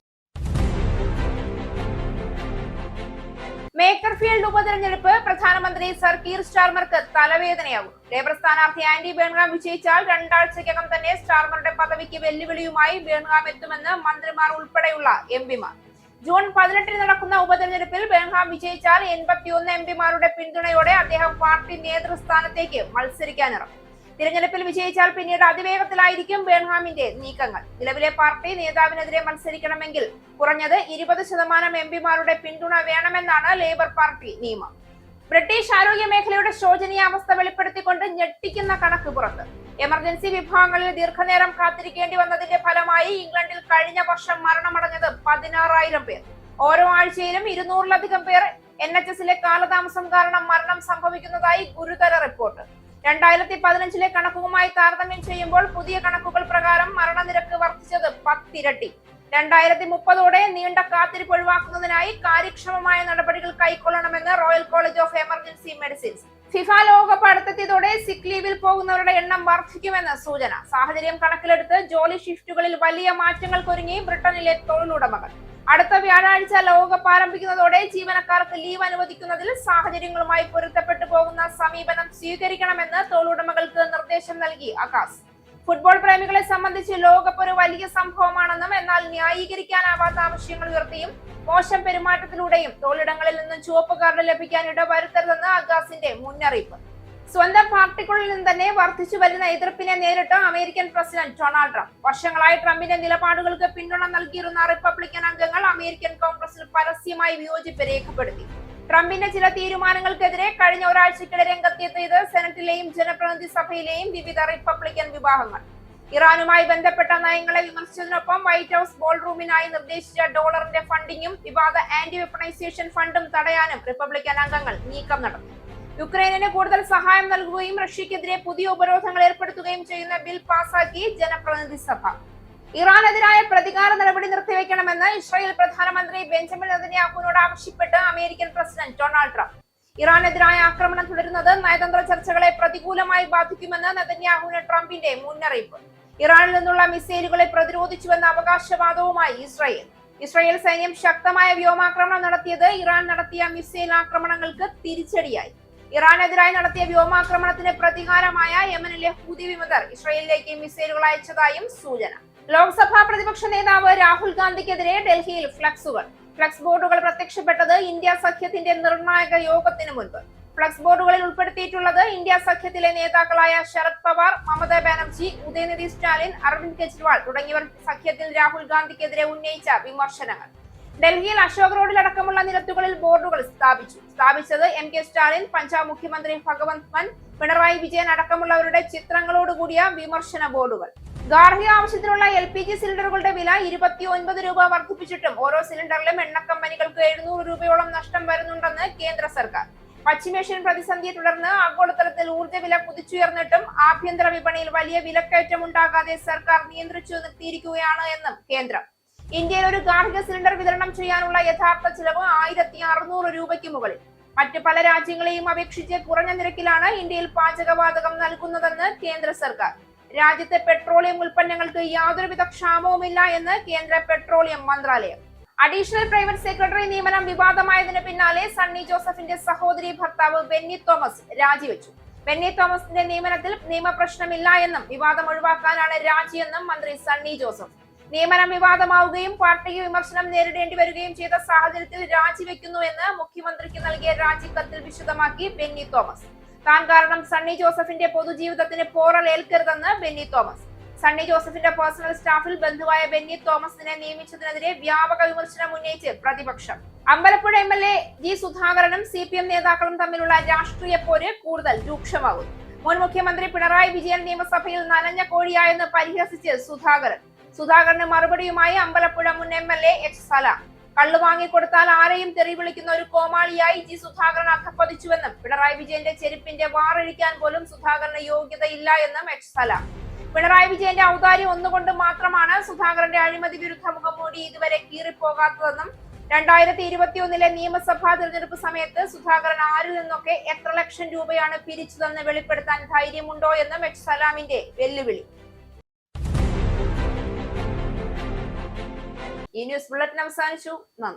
മേക്കർഫീൽഡ് ഉപതെരഞ്ഞെടുപ്പ് പ്രധാനമന്ത്രി സർ കീർ സ്റ്റാർമർക്ക് തലവേദനയാകും. ലേബർ സ്ഥാനാർത്ഥി ആന്റി ബേൺഗാം വിജയിച്ചാൽ 2 ആഴ്ചയ്ക്കകം തന്നെ സ്റ്റാർമറുടെ പദവിക്ക് വെല്ലുവിളിയുമായി ബേൺഗാം എത്തുമെന്ന് മന്ത്രിമാർ ഉൾപ്പെടെയുള്ള എംപിമാർ. ജൂൺ 18 നടക്കുന്ന ഉപതെരഞ്ഞെടുപ്പിൽ ബേൺഗാം വിജയിച്ചാൽ 81 എംപിമാരുടെ പിന്തുണയോടെ അദ്ദേഹം പാർട്ടി നേതൃസ്ഥാനത്തേക്ക് മത്സരിക്കാനിറങ്ങും. തിരഞ്ഞെടുപ്പിൽ വിജയിച്ചാൽ പിന്നീട് അതിവേഗത്തിലായിരിക്കും ബേൺഗാമിന്റെ നീക്കങ്ങൾ. നിലവിലെ പാർട്ടി നേതാവിനെതിരെ മത്സരിക്കണമെങ്കിൽ കുറഞ്ഞത് 20% എംപിമാരുടെ പിന്തുണ വേണമെന്നാണ് ലേബർ പാർട്ടി നിയമം. ബ്രിട്ടീഷ് ആരോഗ്യ മേഖലയുടെ ശോചനീയാവസ്ഥ വെളിപ്പെടുത്തിക്കൊണ്ട് ഞെട്ടിക്കുന്ന കണക്ക് പുറത്ത്. എമർജൻസി വിഭാഗങ്ങളിൽ ദീർഘനേരം കാത്തിരിക്കേണ്ടി വന്നതിന്റെ ഫലമായി ഇംഗ്ലണ്ടിൽ കഴിഞ്ഞ വർഷം മരണമടഞ്ഞത് 16,000 പേർ. ഓരോ ആഴ്ചയിലും 200-ലധികം പേർ NHS-ലെ കാലതാമസം കാരണം മരണം സംഭവിക്കുന്നതായി ഗുരുതര റിപ്പോർട്ട്. 2015-ലെ കണക്കുകളുമായി താരതമ്യം ചെയ്യുമ്പോൾ പുതിയ കണക്കുകൾ പ്രകാരം മരണനിരക്ക് വർദ്ധിച്ചത് 10 ഇരട്ടി. 2030ഓടെ നീണ്ട കാത്തിരിപ്പ് ഒഴിവാക്കുന്നതിനായി കാര്യക്ഷമമായ നടപടികൾ കൈക്കൊള്ളണമെന്ന് Royal College of Emergency Medicines. FIFA ലോകകപ്പ് അടുത്തെത്തിയതോടെ സിക്ക് ലീവിൽ പോകുന്നവരുടെ എണ്ണം വർദ്ധിക്കുമെന്ന് സൂചന. സാഹചര്യം കണക്കിലെടുത്ത് ജോലി ഷിഫ്റ്റുകളിൽ വലിയ മാറ്റങ്ങൾക്കൊരുങ്ങി ബ്രിട്ടനിലെ തൊഴിലുടമകൾ. അടുത്ത വ്യാഴാഴ്ച ലോകകപ്പ് ആരംഭിക്കുന്നതോടെ ജീവനക്കാർക്ക് ലീവ് അനുവദിക്കുന്നതിൽ സാഹചര്യങ്ങളുമായി പൊരുത്തപ്പെട്ടു പോകുന്ന സമീപനം സ്വീകരിക്കണമെന്ന് തൊഴിലുടമകൾക്ക് നിർദ്ദേശം നൽകി അകാസ്. ഫുട്ബോൾ പ്രേമികളെ സംബന്ധിച്ച് ലോകകപ്പ് ഒരു വലിയ സംഭവമാണെന്നും എന്നാൽ ന്യായീകരിക്കാനാവാത്ത ആവശ്യങ്ങൾ ഉയർത്തിയും മോശം പെരുമാറ്റത്തിലൂടെയും തൊഴിലിടങ്ങളിൽ നിന്നും ചുവപ്പ് കാർഡ് ലഭിക്കാൻ ഇടവരുത്തരുതെന്ന് അഗാസിന്റെ മുന്നറിയിപ്പ്. സ്വന്തം പാർട്ടിക്കുള്ളിൽ നിന്ന് തന്നെ വർദ്ധിച്ചു വരുന്ന എതിർപ്പിനെ നേരിട്ട് അമേരിക്കൻ പ്രസിഡന്റ് ഡൊണാൾഡ് ട്രംപ്. വർഷങ്ങളായി ട്രംപിന്റെ നിലപാടുകൾക്ക് പിന്തുണ നൽകിയിരുന്ന റിപ്പബ്ലിക്കൻ അംഗങ്ങൾ അമേരിക്കൻ കോൺഗ്രസിൽ പരസ്യമായി വിയോജിപ്പ് രേഖപ്പെടുത്തി. ട്രംപിന്റെ ചില തീരുമാനങ്ങൾക്കെതിരെ കഴിഞ്ഞ ഒരാഴ്ചക്കിടെ രംഗത്തെത്തിയത് സെനറ്റിലെയും ജനപ്രതിനിധി സഭയിലെയും വിവിധ റിപ്പബ്ലിക്കൻ വിഭാഗങ്ങൾ. ഇറാനുമായി ബന്ധപ്പെട്ട നയങ്ങളെ വിമർശിച്ചതിനൊപ്പം വൈറ്റ് ഹൌസ് ബോൾ റൂമിനായി നിർദ്ദേശിച്ച ഡോളറിന്റെ ഫണ്ടിങ്ങും വിവാദ ആന്റി വെപ്പണൈസേഷൻ ഫണ്ടും തടയാനും റിപ്പബ്ലിക്കൻ അംഗങ്ങൾ നീക്കം നടത്തി. യുക്രൈനിന് കൂടുതൽ സഹായം നൽകുകയും റഷ്യക്കെതിരെ പുതിയ ഉപരോധങ്ങൾ ഏർപ്പെടുത്തുകയും ചെയ്യുന്ന ബിൽ പാസാക്കി ജനപ്രതിനിധി സഭ. ഇറാനെതിരായ പ്രതികാര നടപടി നിർത്തിവെക്കണമെന്ന് ഇസ്രായേൽ പ്രധാനമന്ത്രി ബെഞ്ചമിൻ നെതന്യാഹുവിനോട് ആവശ്യപ്പെട്ട് അമേരിക്കൻ പ്രസിഡന്റ് ഡൊണാൾഡ് ട്രംപ്. ഇറാനെതിരായ ആക്രമണം തുടരുന്നത് നയതന്ത്ര ചർച്ചകളെ പ്രതികൂലമായി ബാധിക്കുമെന്ന് നെതന്യാഹുവിന് ട്രംപിന്റെ മുന്നറിയിപ്പ്. ഇറാനിൽ നിന്നുള്ള മിസൈലുകളെ പ്രതിരോധിച്ചുവെന്ന അവകാശവാദവുമായി ഇസ്രായേൽ സൈന്യം ശക്തമായ വ്യോമാക്രമണം നടത്തിയത് ഇറാൻ നടത്തിയ മിസൈൽ ആക്രമണങ്ങൾക്ക് തിരിച്ചടിയായി. ഇറാനെതിരായി നടത്തിയ വ്യോമാക്രമണത്തിന് പ്രതികാരമായ യമനിലെ ഹൂതി വിമതർ ഇസ്രായേലിലേക്ക് മിസൈലുകൾ അയച്ചതായും സൂചന. ലോക്സഭാ പ്രതിപക്ഷ നേതാവ് രാഹുൽ ഗാന്ധിക്കെതിരെ ഡൽഹിയിൽ ഫ്ലക്സ് ബോർഡുകൾ പ്രത്യക്ഷപ്പെട്ടത് ഇന്ത്യ സഖ്യത്തിന്റെ നിർണായക യോഗത്തിന് മുൻപ്. ഫ്ലക്സ് ബോർഡുകളിൽ ഉൾപ്പെടുത്തിയിട്ടുള്ളത് ഇന്ത്യ സഖ്യത്തിലെ നേതാക്കളായ ശരത് പവാർ, മമതാ ബാനർജി, ഉദയനിധി സ്റ്റാലിൻ, അരവിന്ദ് കെജ്രിവാൾ തുടങ്ങിയവർ സഖ്യത്തിൽ രാഹുൽ ഗാന്ധിക്കെതിരെ ഉന്നയിച്ച വിമർശനങ്ങൾ. ഡൽഹിയിൽ അശോക് റോഡിലടക്കമുള്ള നിരത്തുകളിൽ ബോർഡുകൾ സ്ഥാപിച്ചത് MK സ്റ്റാലിൻ, പഞ്ചാബ് മുഖ്യമന്ത്രി ഭഗവന്ത് മാൻ, പിണറായി വിജയൻ അടക്കമുള്ളവരുടെ ചിത്രങ്ങളോടുകൂടിയ വിമർശന ബോർഡുകൾ. ഗാർഹിക ആവശ്യത്തിനുള്ള LPG സിലിണ്ടറുകളുടെ വില 29 രൂപ വർദ്ധിപ്പിച്ചിട്ടും ഓരോ സിലിണ്ടറിലും എണ്ണ കമ്പനികൾക്ക് 700 രൂപയോളം നഷ്ടം വരുന്നുണ്ടെന്ന് കേന്ദ്ര സർക്കാർ. പശ്ചിമേഷ്യൻ പ്രതിസന്ധിയെ തുടർന്ന് ആഗോളതലത്തിൽ ഊർജ്ജ വില കുതിച്ചുയർന്നിട്ടും ആഭ്യന്തര വിപണിയിൽ വലിയ വിലക്കയറ്റം ഉണ്ടാകാതെ സർക്കാർ നിയന്ത്രിച്ചു നിർത്തിയിരിക്കുകയാണ് എന്നും കേന്ദ്രം. ഇന്ത്യയിൽ ഒരു ഗാർഹിക സിലിണ്ടർ വിതരണം ചെയ്യാനുള്ള യഥാർത്ഥ ചിലവ് 1600 രൂപയ്ക്ക് മുകളിൽ. മറ്റ് പല രാജ്യങ്ങളെയും അപേക്ഷിച്ച് കുറഞ്ഞ നിരക്കിലാണ് ഇന്ത്യയിൽ പാചകവാതകം നൽകുന്നതെന്ന് കേന്ദ്ര സർക്കാർ. രാജ്യത്തെ പെട്രോളിയം ഉൽപ്പന്നങ്ങൾക്ക് യാതൊരുവിധ ക്ഷാമവുമില്ല എന്ന് കേന്ദ്ര പെട്രോളിയം മന്ത്രാലയം. അഡീഷണൽ പ്രൈവറ്റ് സെക്രട്ടറി നിയമനം വിവാദമായതിനു പിന്നാലെ സണ്ണി ജോസഫിന്റെ സഹോദരി ഭർത്താവ് ബെന്നി തോമസ് രാജിവെച്ചു. ബെന്നി തോമസിന്റെ നിയമനത്തിൽ നിയമപ്രശ്നമില്ല എന്നും വിവാദം ഒഴിവാക്കാനാണ് രാജിയെന്നും മന്ത്രി സണ്ണി ജോസഫ്. നിയമനം വിവാദമാവുകയും പാർട്ടിക്ക് വിമർശനം നേരിടേണ്ടി വരികയും ചെയ്ത സാഹചര്യത്തിൽ രാജിവെക്കുന്നുവെന്ന് മുഖ്യമന്ത്രിക്ക് നൽകിയ രാജിക്കത്തിൽ വിശദമാക്കി ബെന്നി തോമസ്. താൻ കാരണം സണ്ണി ജോസഫിന്റെ പൊതുജീവിതത്തിന് പോറൽ ഏൽക്കരുതെന്ന് ബെന്നി തോമസ്. സണ്ണി ജോസഫിന്റെ പേഴ്സണൽ സ്റ്റാഫിൽ ബന്ധുവായ ബെന്നി തോമസിനെ നിയമിച്ചതിനെതിരെ വ്യാപക വിമർശനം ഉന്നയിച്ച് പ്രതിപക്ഷം. അമ്പലപ്പുഴ MLA G സുധാകരനും CPM നേതാക്കളും തമ്മിലുള്ള രാഷ്ട്രീയ പോര് കൂടുതൽ രൂക്ഷമാകുന്നു. മുൻ മുഖ്യമന്ത്രി പിണറായി വിജയൻ നിയമസഭയിൽ നനഞ്ഞ കോഴിയായെന്ന് പരിഹസിച്ച് സുധാകരന് മറുപടിയുമായി അമ്പലപ്പുഴ മുൻ MLA H. സലാം. കള്ളു വാങ്ങിക്കൊടുത്താൽ ആരെയും തെറി വിളിക്കുന്ന ഒരു കോമാളിയായി G. സുധാകരൻ അധപ്പതിച്ചുവെന്നും പിണറായി വിജയന്റെ ചെരുപ്പിന്റെ വാറഴിക്കാൻ പോലും സുധാകരന് യോഗ്യതയില്ല എന്നും H. സലാം. പിണറായി വിജയന്റെ ഔദാര്യം ഒന്നുകൊണ്ട് മാത്രമാണ് സുധാകരന്റെ അഴിമതി വിരുദ്ധ മുഖംമൂടി ഇതുവരെ കീറിപ്പോകാത്തതെന്നും 2021 നിയമസഭാ തിരഞ്ഞെടുപ്പ് സമയത്ത് സുധാകരൻ ആരിൽ നിന്നൊക്കെ എത്ര ലക്ഷം രൂപയാണ് പിരിച്ചതെന്ന് വെളിപ്പെടുത്താൻ ധൈര്യമുണ്ടോ എന്നും H. സലാമിന്റെ വെല്ലുവിളി. ഈ ന്യൂസ് ബുള്ളറ്റിൻ അവസാനിച്ചു. നന്ദി.